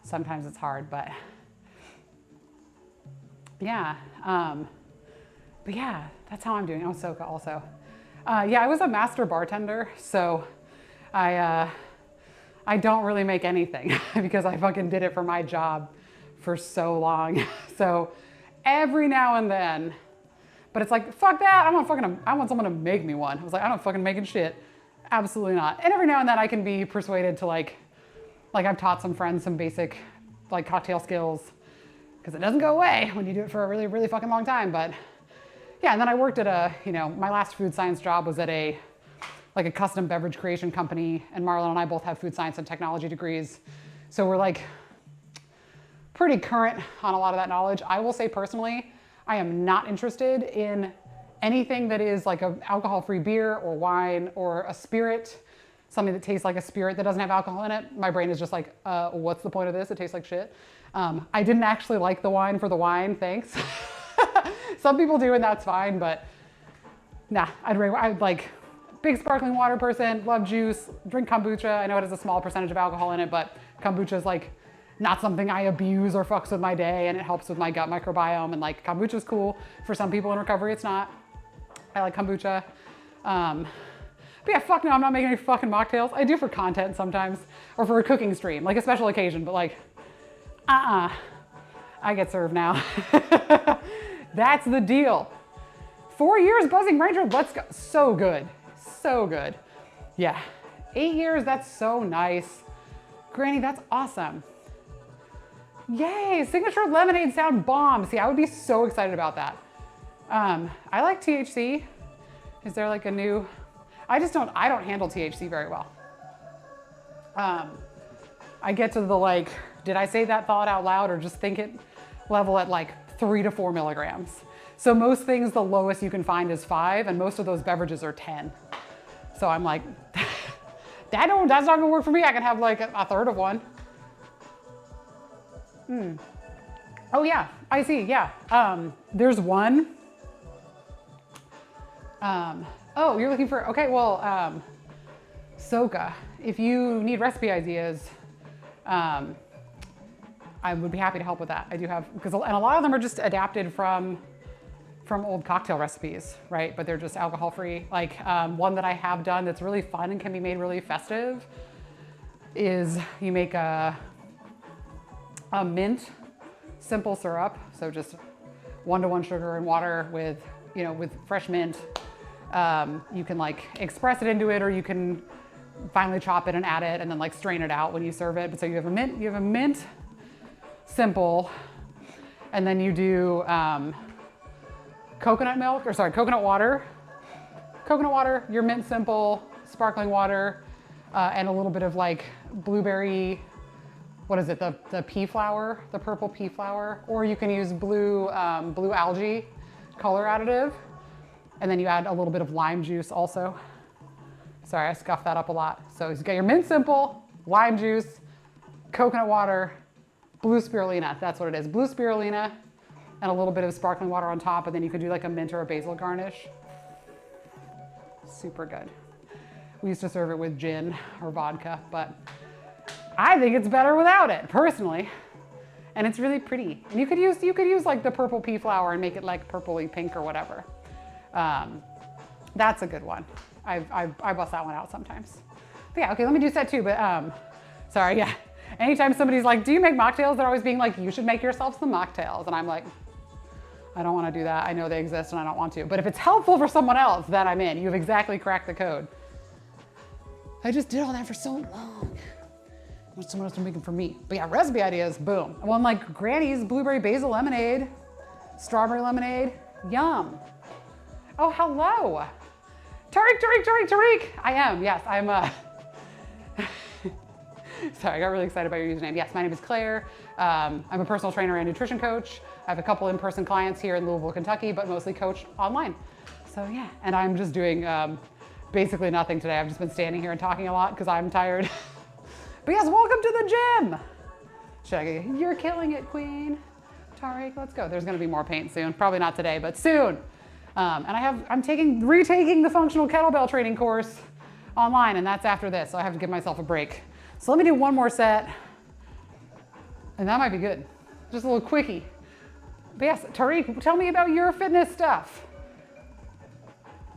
Sometimes it's hard, but yeah. But yeah, that's how I'm doing. Oh, Soka also. Yeah, I was a master bartender, so I don't really make anything because I fucking did it for my job for so long. So every now and then, but it's like, fuck that, I want someone to make me one. I was like, I don't fucking making shit. Absolutely not. And every now and then I can be persuaded to like I've taught some friends some basic like cocktail skills because it doesn't go away when you do it for a really, really fucking long time. But yeah, and then I worked at my last food science job was at a custom beverage creation company, and Marlon and I both have food science and technology degrees. So we're like pretty current on a lot of that knowledge. I will say personally, I am not interested in anything that is like an alcohol-free beer or wine or a spirit, something that tastes like a spirit that doesn't have alcohol in it. My brain is just like, what's the point of this? It tastes like shit. I didn't actually like the wine for the wine, thanks. Some people do, and that's fine, but nah, I'd like big sparkling water person, love juice, drink kombucha. I know it has a small percentage of alcohol in it, but kombucha is like not something I abuse or fucks with my day, and it helps with my gut microbiome, and like kombucha is cool. For some people in recovery, it's not. I like kombucha. But yeah, fuck no, I'm not making any fucking mocktails. I do for content sometimes, or for a cooking stream, like a special occasion, but like, I get served now. That's the deal. 4 years Buzzing Ranger, let's go. So good, so good. Yeah, 8 years, that's so nice. Granny, that's awesome. Yay, signature lemonade sound bomb. See, I would be so excited about that. I like THC. Is there like a new, I don't handle THC very well. I get to the like, did I say that thought out loud or just think it level at like 3 to 4 milligrams. So most things, the lowest you can find is 5, and most of those beverages are 10. So I'm like, that's not gonna work for me. I can have like a third of one. Oh yeah, I see, yeah. There's one. Oh, you're looking for, okay, well, Soka. If you need recipe ideas, I would be happy to help with that. I do have, and a lot of them are just adapted from old cocktail recipes, right? But they're just alcohol-free. Like one that I have done that's really fun and can be made really festive is you make a mint simple syrup. So just 1-to-1 sugar and water with fresh mint. You can like express it into it, or you can finely chop it and add it and then like strain it out when you serve it. But so you have a mint simple, and then you do coconut water, your mint simple, sparkling water, and a little bit of like blueberry, what is it, the pea flower, the purple pea flower, or you can use blue algae color additive, and then you add a little bit of lime juice also. Sorry, I scuffed that up a lot. So you got your mint simple, lime juice, coconut water, blue spirulina, that's what it is, blue spirulina, and a little bit of sparkling water on top, and then you could do like a mint or a basil garnish. Super good. We used to serve it with gin or vodka, but I think it's better without it, personally. And it's really pretty. And you could use like the purple pea flower and make it like purpley pink or whatever. That's a good one. I bust that one out sometimes. But yeah, okay, let me do set two, but sorry, yeah. Anytime somebody's like, do you make mocktails? They're always being like, you should make yourself some mocktails. And I'm like, I don't want to do that. I know they exist and I don't want to. But if it's helpful for someone else, then I'm in. You've exactly cracked the code. I just did all that for so long. I want someone else to make them for me. But yeah, recipe ideas, boom. Well, like Granny's blueberry basil lemonade, strawberry lemonade, yum. Oh, hello. Tariq. I am, yes, I'm sorry, I got really excited about your username. Yes, my name is Claire. I'm a personal trainer and nutrition coach. I have a couple in-person clients here in Louisville, Kentucky, but mostly coach online. So yeah, and I'm just doing basically nothing today. I've just been standing here and talking a lot because I'm tired. But yes, welcome to the gym. Shaggy, you're killing it, Queen. Tariq, let's go. There's gonna be more paint soon. Probably not today, but soon. And I'm retaking the functional kettlebell training course online, and that's after this, so I have to give myself a break. So let me do one more set, and that might be good. Just a little quickie. But yes, Tariq, tell me about your fitness stuff.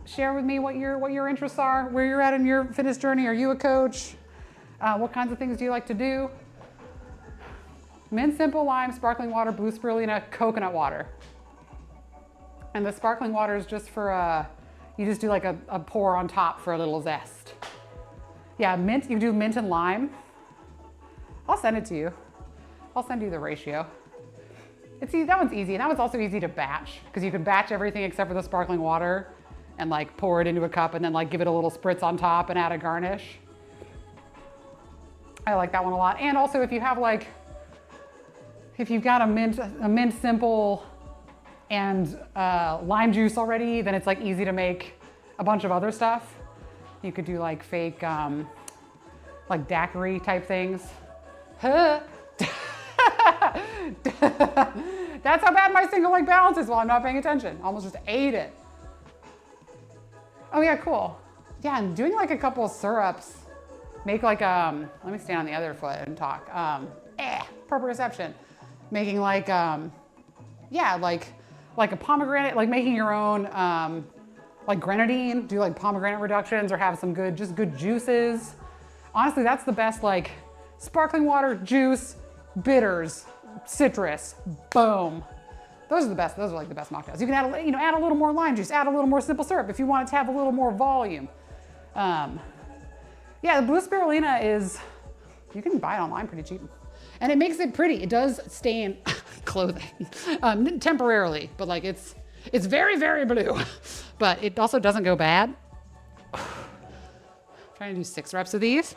Share with me what your interests are, where you're at in your fitness journey. Are you a coach? What kinds of things do you like to do? Mint simple lime, sparkling water, blue spirulina, coconut water. And the sparkling water is just for, you just do like a pour on top for a little zest. Yeah, mint, you do mint and lime. I'll send it to you. I'll send you the ratio. That one's easy, and that one's also easy to batch, because you can batch everything except for the sparkling water and like pour it into a cup and then like give it a little spritz on top and add a garnish. I like that one a lot. And also if you have like, if you've got a mint simple and lime juice already, then it's like easy to make a bunch of other stuff. You could do like fake, like daiquiri type things. Huh. That's how bad my single leg balance is while I'm not paying attention. Almost just ate it. Oh yeah, cool. Yeah, and doing like a couple of syrups. Make like, let me stand on the other foot and talk. Proprioception. Making like, yeah, like a pomegranate, like making your own, like grenadine, do like pomegranate reductions or have some good juices. Honestly, that's the best, like sparkling water, juice, bitters, citrus, boom. Those are the best, those are like the best mocktails. You can add, add a little more lime juice, add a little more simple syrup if you want it to have a little more volume. Yeah, the blue spirulina is, you can buy it online pretty cheap. And it makes it pretty. It does stain clothing temporarily, but like it's very, very blue. But it also doesn't go bad. I'm trying to do 6 reps of these.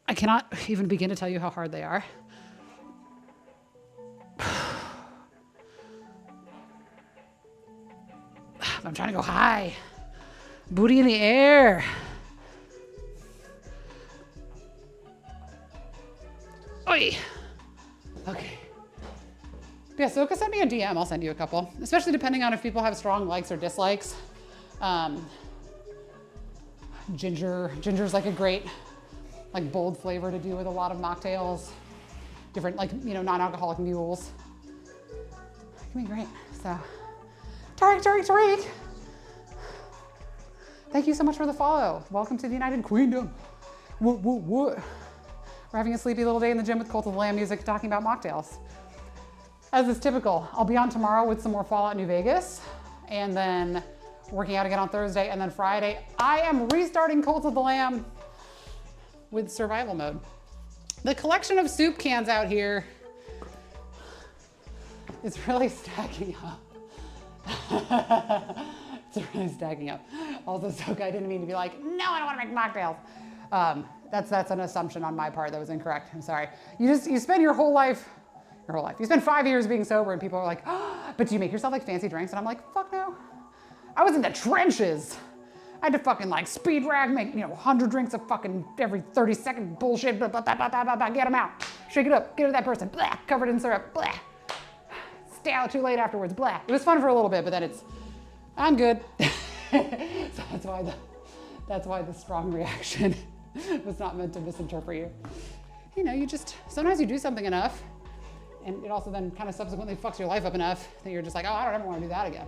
I cannot even begin to tell you how hard they are. I'm trying to go high. Booty in the air. Oi. Okay. Yeah, so send me a DM, I'll send you a couple, especially depending on if people have strong likes or dislikes. Ginger's like a great, like bold flavor to do with a lot of mocktails. Different, like, non-alcoholic mules. It can be great, so. Tariq. Thank you so much for the follow. Welcome to the United Queendom. What? We're having a sleepy little day in the gym with Cult of the Lamb music talking about mocktails. As is typical, I'll be on tomorrow with some more Fallout New Vegas. And then working out again on Thursday, and then Friday, I am restarting Cult of the Lamb with survival mode. The collection of soup cans out here is really stacking up. It's really stacking up. Also, Soka, I didn't mean to be like, no, I don't want to make mocktails. That's an assumption on my part that was incorrect. I'm sorry. You spend your whole life. You spend 5 years being sober, and people are like, oh, but do you make yourself like fancy drinks? And I'm like, fuck no. I was in the trenches. I had to fucking like speed rag, make 100 drinks of fucking every 30-second bullshit. Blah, blah, blah, blah, blah, blah, get them out. Shake it up. Get it to that person. Blah, covered in syrup. Blah. Stay out too late afterwards. Blah. It was fun for a little bit, but then I'm good. So that's why the strong reaction was not meant to misinterpret you. Sometimes you do something enough, and it also then kind of subsequently fucks your life up enough that you're just like, oh, I don't ever want to do that again.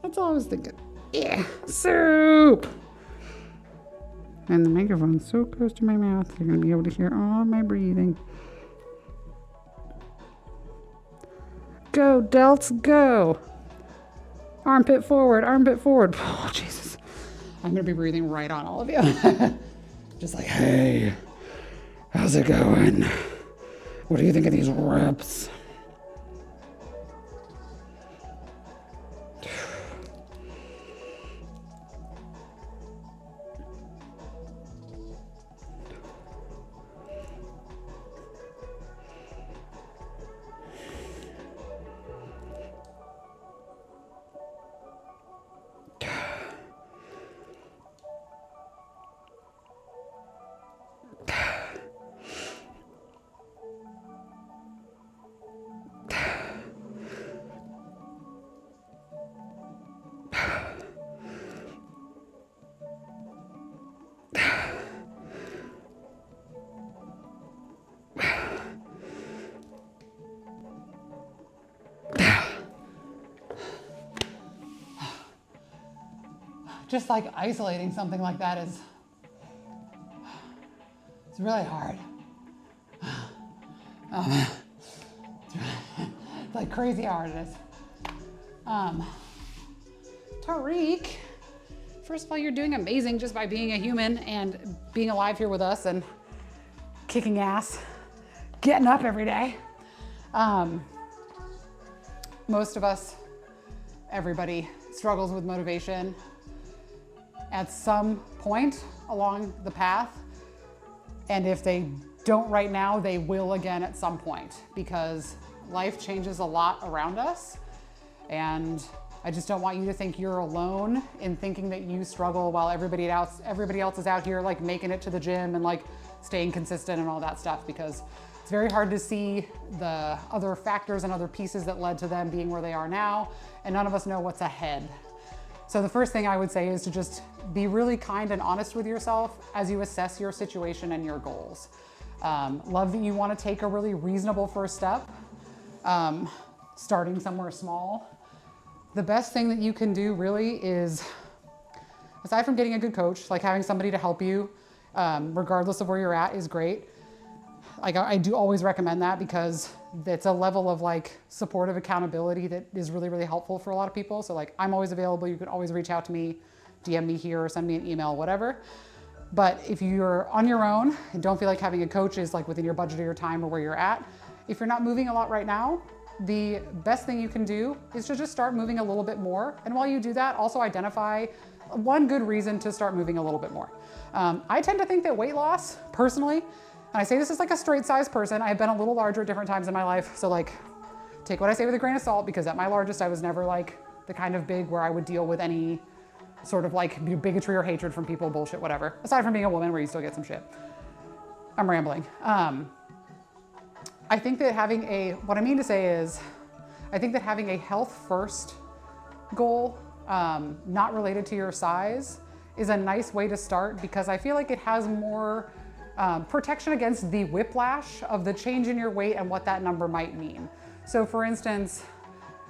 That's all I was thinking. Yeah, soup. And the microphone's so close to my mouth, you're gonna be able to hear all of my breathing. Go, Delts, go. Armpit forward, armpit forward. Oh, Jesus. I'm gonna be breathing right on all of you. Just like, hey, how's it going? What do you think of these reps? Just like isolating something like that it's really hard. It's like crazy hard it is. Tariq, first of all, you're doing amazing just by being a human and being alive here with us and kicking ass, getting up every day. Most of us, everybody struggles with motivation at some point along the path. And if they don't right now, they will again at some point, because life changes a lot around us. And I just don't want you to think you're alone in thinking that you struggle while everybody else is out here like making it to the gym and like staying consistent and all that stuff, because it's very hard to see the other factors and other pieces that led to them being where they are now. And none of us know what's ahead. So the first thing I would say is to just be really kind and honest with yourself as you assess your situation and your goals. Love that you want to take a really reasonable first step, starting somewhere small. The best thing that you can do really is, aside from getting a good coach, like having somebody to help you, regardless of where you're at, is great. Like I do always recommend that, because it's a level of like supportive accountability that is really, really helpful for a lot of people. So like, I'm always available. You can always reach out to me, DM me here, or send me an email, whatever. But if you're on your own and don't feel like having a coach is like within your budget or your time or where you're at, if you're not moving a lot right now, the best thing you can do is to just start moving a little bit more. And while you do that, also identify one good reason to start moving a little bit more. I tend to think that weight loss, personally, and I say this as like a straight sized person, I've been a little larger at different times in my life. So like, take what I say with a grain of salt, because at my largest, I was never like the kind of big where I would deal with any sort of like bigotry or hatred from people, bullshit, whatever. Aside from being a woman where you still get some shit. I'm rambling. I think that what I mean to say is, I think that having a health first goal, not related to your size, is a nice way to start, because I feel like it has more protection against the whiplash of the change in your weight and what that number might mean. So for instance,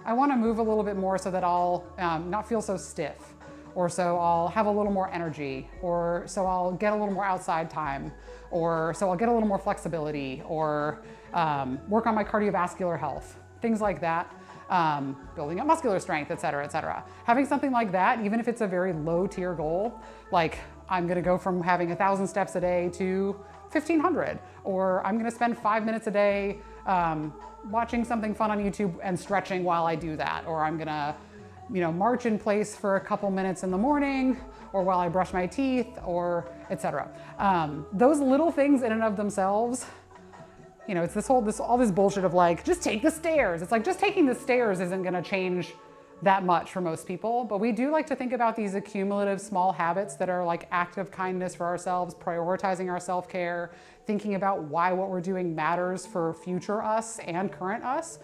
I want to move a little bit more so that I'll not feel so stiff, or so I'll have a little more energy, or so I'll get a little more outside time, or so I'll get a little more flexibility, or work on my cardiovascular health, things like that. building up muscular strength, et cetera, et cetera. Having something like that, even if it's a very low tier goal, like I'm gonna go from having 1,000 steps a day to 1,500, or I'm gonna spend 5 minutes a day watching something fun on YouTube and stretching while I do that, or I'm gonna, march in place for a couple minutes in the morning, or while I brush my teeth, or et cetera. Those little things in and of themselves, it's all this bullshit of like, just take the stairs. It's like, just taking the stairs isn't gonna change that much for most people, but we do like to think about these accumulative small habits that are like acts of kindness for ourselves, prioritizing our self-care, thinking about why what we're doing matters for future us and current us.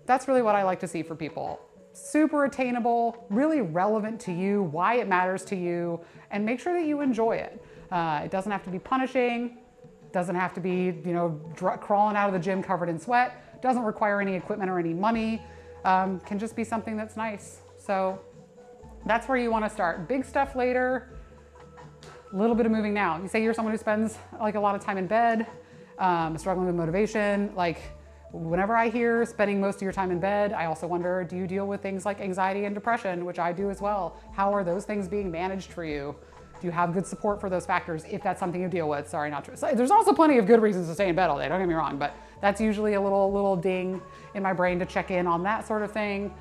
That's really what I like to see for people. Super attainable, really relevant to you, why it matters to you, and make sure that you enjoy it. It doesn't have to be punishing, doesn't have to be, crawling out of the gym covered in sweat, doesn't require any equipment or any money. Can just be something that's nice. So that's where you want to start. Big stuff later, a little bit of moving now. You say you're someone who spends like a lot of time in bed, struggling with motivation. Like whenever I hear spending most of your time in bed, I also wonder, do you deal with things like anxiety and depression, which I do as well? How are those things being managed for you? Do you have good support for those factors if that's something you deal with? Sorry, not true. So there's also plenty of good reasons to stay in bed all day, don't get me wrong, but that's usually a little ding in my brain to check in on that sort of thing.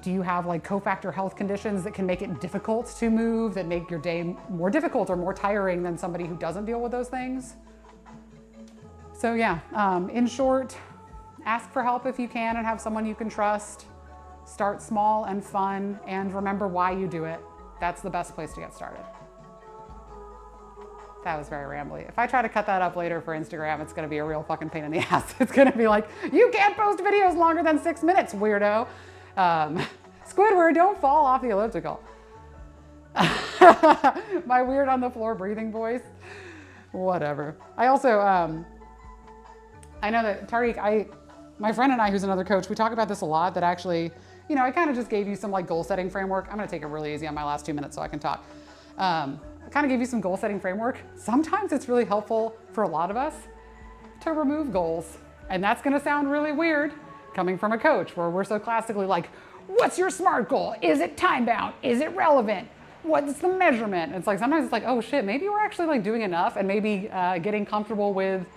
Do you have like cofactor health conditions that can make it difficult to move, that make your day more difficult or more tiring than somebody who doesn't deal with those things? So yeah, in short, ask for help if you can and have someone you can trust. Start small and fun and remember why you do it. That's the best place to get started. That was very rambly. If I try to cut that up later for Instagram, it's gonna be a real fucking pain in the ass. It's gonna be like, you can't post videos longer than 6 minutes, weirdo. Squidward, don't fall off the elliptical. My weird on the floor breathing voice. Whatever. I also, I know that Tariq, my friend and I, who's another coach, we talk about this a lot, that actually, I kind of just gave you some like goal setting framework. I'm gonna take it really easy on my last 2 minutes so I can talk. I kind of gave you some goal setting framework. Sometimes it's really helpful for a lot of us to remove goals. And that's gonna sound really weird coming from a coach where we're so classically like, what's your SMART goal? Is it time bound? Is it relevant? What's the measurement? It's like, sometimes it's like, oh shit, maybe we're actually like doing enough and maybe getting comfortable with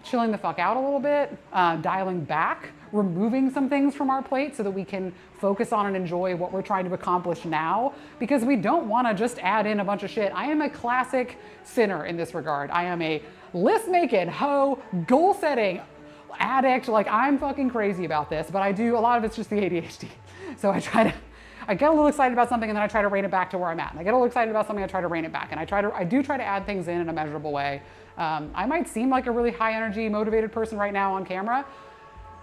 chilling the fuck out a little bit, dialing back, removing some things from our plate so that we can focus on and enjoy what we're trying to accomplish now, because we don't want to just add in a bunch of shit. I am a classic sinner in this regard. I am a list making, hoe, goal setting addict. Like I'm fucking crazy about this, but a lot of it's just the ADHD. So I get a little excited about something and then I try to rein it back to where I'm at. And I get a little excited about something, I try to rein it back. And I do try to add things in a measurable way. I might seem like a really high energy, motivated person right now on camera.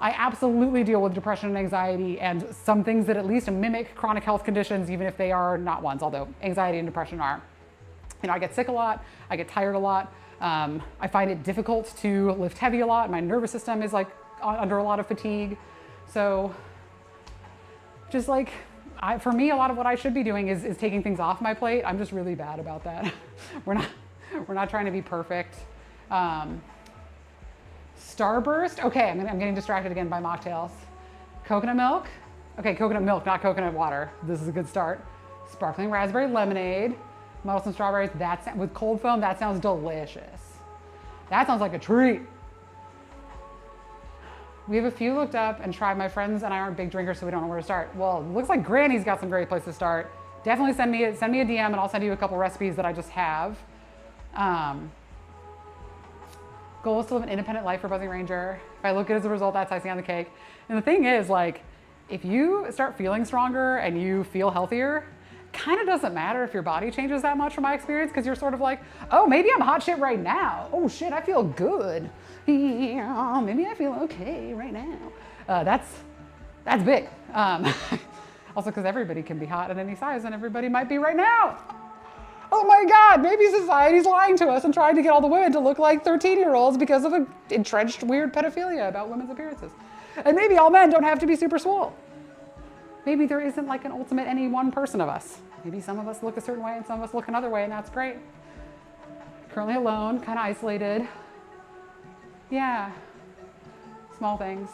I absolutely deal with depression and anxiety and some things that at least mimic chronic health conditions, even if they are not ones, although anxiety and depression are. I get sick a lot, I get tired a lot. I find it difficult to lift heavy a lot. My nervous system is like under a lot of fatigue. So just like, for me, a lot of what I should be doing is taking things off my plate. I'm just really bad about that. We're not trying to be perfect. Starburst. Okay, I'm getting distracted again by mocktails. Coconut milk. Okay, coconut milk, not coconut water. This is a good start. Sparkling raspberry lemonade. Muddle some strawberries. With cold foam, that sounds delicious. That sounds like a treat. We have a few looked up and tried. My friends and I aren't big drinkers, so we don't know where to start. Well, it looks like Granny's got some great place to start. Definitely send me a DM and I'll send you a couple recipes that I just have. Goal is to live an independent life for Buzzing Ranger. If I look good as a result, that's icing on the cake. And the thing is, like, if you start feeling stronger and you feel healthier, kind of doesn't matter if your body changes that much from my experience, because you're sort of like, oh, maybe I'm hot shit right now. Oh shit, I feel good. Maybe I feel okay right now. That's big. Also, because everybody can be hot at any size and everybody might be right now. Oh my God, maybe society's lying to us and trying to get all the women to look like 13-year-olds because of an entrenched weird pedophilia about women's appearances. And maybe all men don't have to be super swole. Maybe there isn't like an ultimate any one person of us. Maybe some of us look a certain way and some of us look another way, and that's great. Currently alone, kind of isolated. Yeah, small things.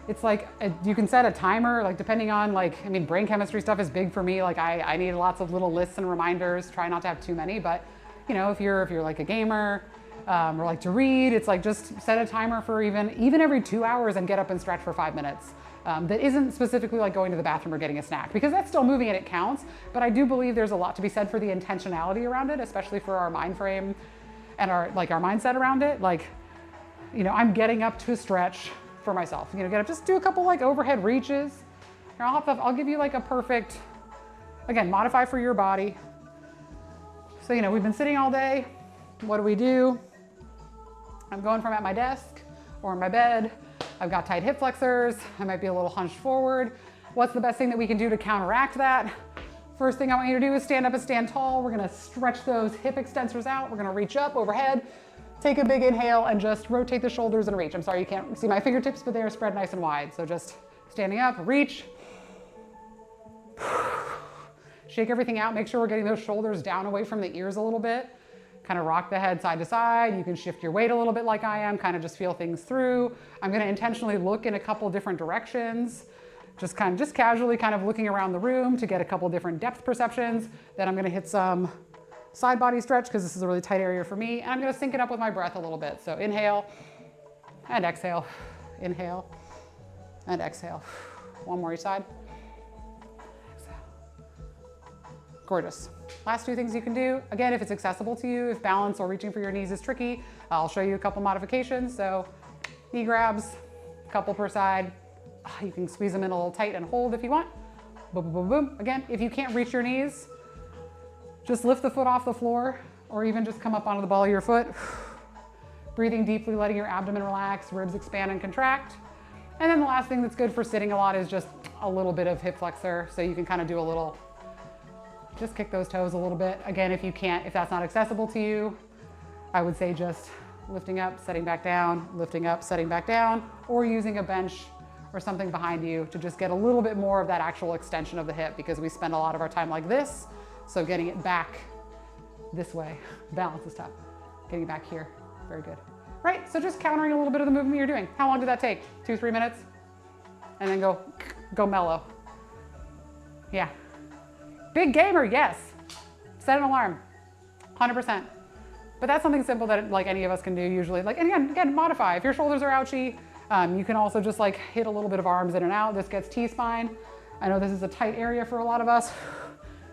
It's like, you can set a timer, like depending on like, I mean, brain chemistry stuff is big for me. Like I need lots of little lists and reminders, try not to have too many, but you know, if you're like a gamer or like to read, it's like just set a timer for even every 2 hours and get up and stretch for 5 minutes. That isn't specifically like going to the bathroom or getting a snack, because that's still moving and it counts. But I do believe there's a lot to be said for the intentionality around it, especially for our mind frame and our mindset around it. Like, you know, I'm getting up to stretch for myself. You know, get up, just do a couple like overhead reaches. Here, I'll give you like a perfect, again, modify for your body. So, you know, we've been sitting all day. What do? I'm going from at my desk or in my bed. I've got tight hip flexors. I might be a little hunched forward. What's the best thing that we can do to counteract that? First thing I want you to do is stand up and stand tall. We're gonna stretch those hip extensors out. We're gonna reach up overhead. Take a big inhale and just rotate the shoulders and reach. I'm sorry you can't see my fingertips, but they are spread nice and wide. So just standing up, reach. Shake everything out. Make sure we're getting those shoulders down away from the ears a little bit. Kind of rock the head side to side. You can shift your weight a little bit like I am, kind of just feel things through. I'm gonna intentionally look in a couple different directions. Just casually kind of looking around the room to get a couple different depth perceptions. Then I'm gonna hit some side body stretch because this is a really tight area for me. And I'm gonna sync it up with my breath a little bit. So inhale and exhale, inhale and exhale. One more each side. Exhale. Gorgeous. Last two things you can do. Again, if it's accessible to you, if balance or reaching for your knees is tricky, I'll show you a couple modifications. So knee grabs, couple per side. You can squeeze them in a little tight and hold if you want. Boom, boom, boom, boom. Again, if you can't reach your knees, just lift the foot off the floor or even just come up onto the ball of your foot. Breathing deeply, letting your abdomen relax, ribs expand and contract. And then the last thing that's good for sitting a lot is just a little bit of hip flexor. So you can kind of do a little, just kick those toes a little bit. Again, if that's not accessible to you, I would say just lifting up, setting back down, lifting up, setting back down, or using a bench or something behind you to just get a little bit more of that actual extension of the hip, because we spend a lot of our time like this. So getting it back this way, balance is tough. Getting it back here, very good. Right, so just countering a little bit of the movement you're doing. How long did that take? 2-3 minutes? And then go mellow. Yeah. Big gamer, yes. Set an alarm, 100%. But that's something simple that like any of us can do usually. Like, and again, modify. If your shoulders are ouchy, you can also just like hit a little bit of arms in and out. This gets T-spine. I know this is a tight area for a lot of us.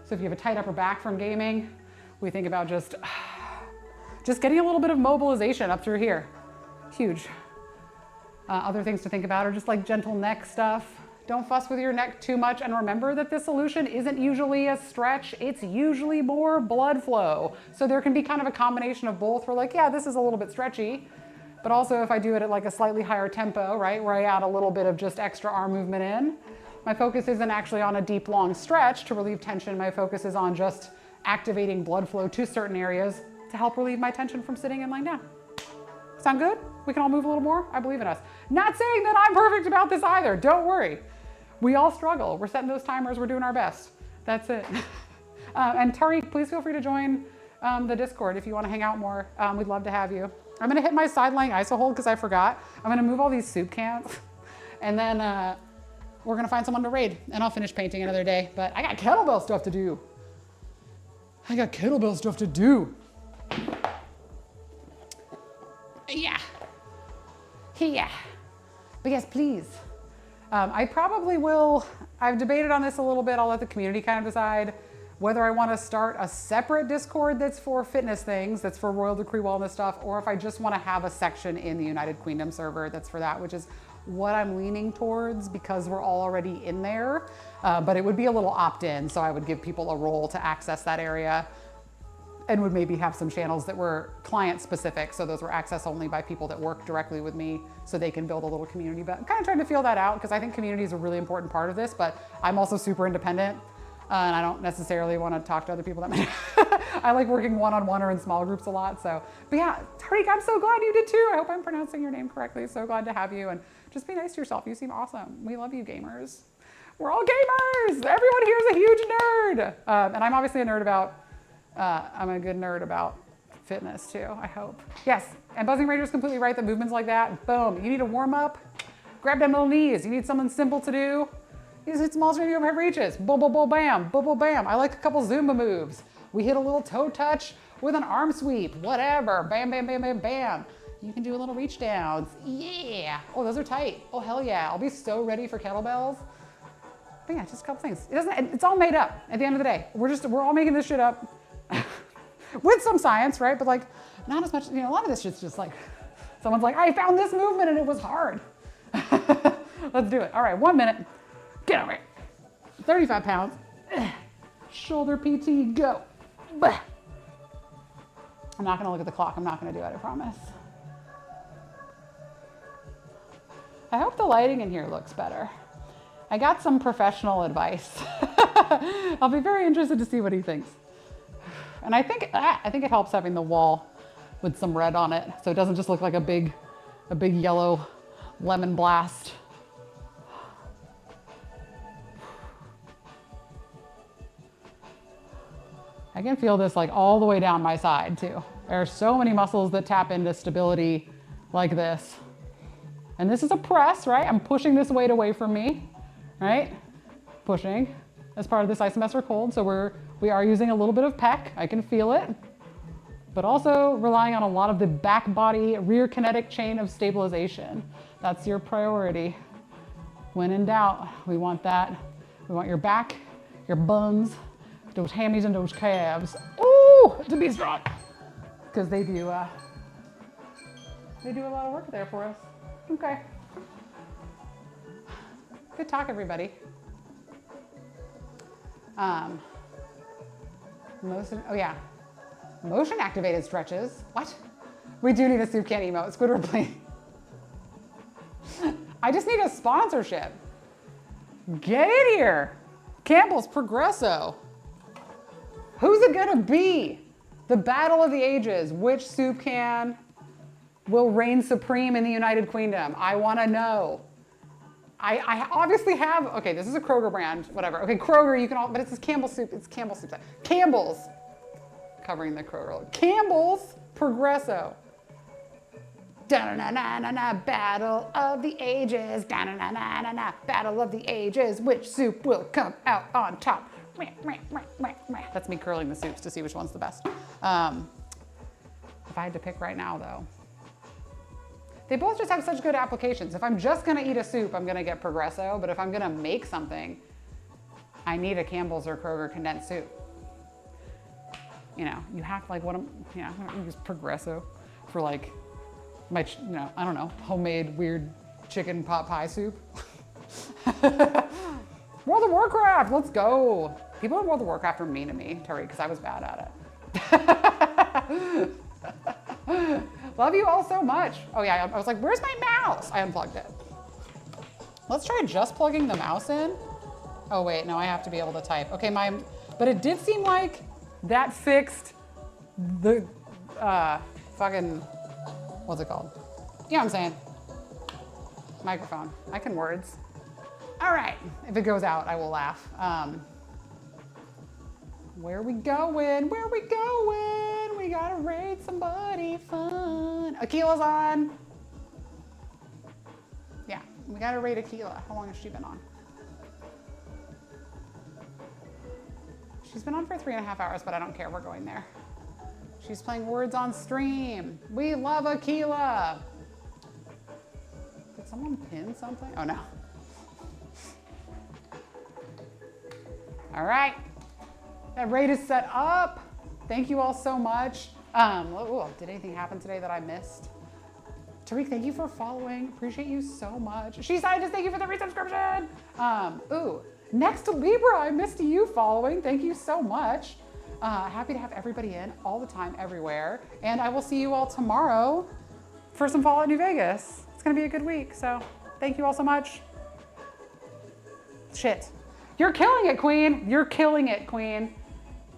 So if you have a tight upper back from gaming, we think about just getting a little bit of mobilization up through here. Huge. Other things to think about are just like gentle neck stuff. Don't fuss with your neck too much, and remember that this solution isn't usually a stretch, it's usually more blood flow. So there can be kind of a combination of both. We're like, yeah, this is a little bit stretchy, but also if I do it at like a slightly higher tempo, right, where I add a little bit of just extra arm movement in, my focus isn't actually on a deep, long stretch to relieve tension. My focus is on just activating blood flow to certain areas to help relieve my tension from sitting and lying down. Sound good? We can all move a little more? I believe in us. Not saying that I'm perfect about this either. Don't worry. We all struggle. We're setting those timers. We're doing our best. That's it. And Tariq, please feel free to join the Discord if you want to hang out more. We'd love to have you. I'm going to hit my side lying iso hold because I forgot. I'm going to move all these soup cans and then we're going to find someone to raid and I'll finish painting another day. But I got kettlebell stuff to do. Yeah. But yes, please. I probably will, I've debated on this a little bit. I'll let the community kind of decide whether I want to start a separate Discord that's for fitness things, that's for Royal Decree wellness stuff, or if I just want to have a section in the United Queendom server that's for that, which is what I'm leaning towards because we're all already in there. But it would be a little opt-in, so I would give people a role to access that area and would maybe have some channels that were client specific. So those were access only by people that work directly with me so they can build a little community. But I'm kind of trying to feel that out because I think community is a really important part of this, but I'm also super independent and I don't necessarily want to talk to other people that might. I like working one-on-one or in small groups a lot. So, but yeah, Tariq, I'm so glad you did too. I hope I'm pronouncing your name correctly. So glad to have you and just be nice to yourself. You seem awesome. We love you gamers. We're all gamers. Everyone here is a huge nerd. And I'm obviously a nerd about I'm a good nerd about fitness too, I hope. Yes, and Buzzing Raider's completely right. The movements like that, boom. You need a warm up, Grab them little knees. You need something simple to do. You just hit small straight overhead reaches. Bo, bo, bo, bam, bo, bo, bam. I like a couple Zumba moves. We hit a little toe touch with an arm sweep, whatever. Bam, bam, bam, bam, bam. You can do a little reach downs. Yeah. Oh, those are tight. Oh, hell yeah. I'll be so ready for kettlebells. But yeah, just a couple things. It's all made up at the end of the day. We're all making this shit up with some science, right? But like, not as much, a lot of this shit's just like, someone's like, I found this movement and it was hard. Let's do it. All right, 1 minute. Get over it. 35 pounds. Shoulder PT, go. I'm not gonna look at the clock. I'm not gonna do it, I promise. I hope the lighting in here looks better. I got some professional advice. I'll be very interested to see what he thinks. And I think it helps having the wall with some red on it, so it doesn't just look like a big yellow lemon blast. I can feel this like all the way down my side too. There are so many muscles that tap into stability like this. And this is a press, right? I'm pushing this weight away from me, right? Pushing as part of this isometric hold. So we are using a little bit of pec. I can feel it, but also relying on a lot of the back body rear kinetic chain of stabilization. That's your priority. When in doubt, we want that. We want your back, your buns, those hammies and those calves, ooh, to be strong. Because they do a lot of work there for us. Okay. Good talk, everybody. Motion activated stretches. What? We do need a soup can emote. Squidward, please. I just need a sponsorship. Get in here. Campbell's Progresso. Who's it gonna be? The battle of the ages. Which soup can will reign supreme in the United Queendom? I wanna know. I obviously have, okay, this is a Kroger brand, whatever. Okay, Kroger, you can all, but it's Campbell's soup, it's Campbell's soup. Campbell's, covering the Kroger. Campbell's Progresso. Da-na-na-na-na-na, battle of the ages. Da-na-na-na-na-na, battle of the ages. Which soup will come out on top? That's me curling the soups to see which one's the best. If I had to pick right now though, they both just have such good applications. If I'm just gonna eat a soup, I'm gonna get Progresso, but if I'm gonna make something, I need a Campbell's or Kroger condensed soup. You have to I'm gonna use Progresso for like my, I don't know, homemade weird chicken pot pie soup. World of Warcraft, let's go. People in World of Warcraft are mean to me, Terry, because I was bad at it. Love you all so much. Oh yeah, I was like, where's my mouse? I unplugged it. Let's try just plugging the mouse in. Oh wait, no, I have to be able to type. Okay, but it did seem like that fixed the fucking, what's it called? You know what I'm saying? Microphone. I can words. All right, if it goes out, I will laugh. Where we going? Where we going? We gotta raid somebody fun. Akila's on. Yeah, we gotta raid Akila. How long has she been on? She's been on for 3.5 hours, but I don't care, we're going there. She's playing Words on stream. We love Akila. Did someone pin something? Oh no. All right, that raid is set up. Thank you all so much. Did anything happen today that I missed? Tariq, thank you for following. Appreciate you so much. She Scientist, thank you for the resubscription. Next to Libra, I missed you following. Thank you so much. Happy to have everybody in all the time, everywhere. And I will see you all tomorrow for some Fallout New Vegas. It's gonna be a good week, so thank you all so much. Shit. You're killing it, Queen. You're killing it, Queen.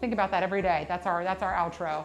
Think about that every day. That's our outro.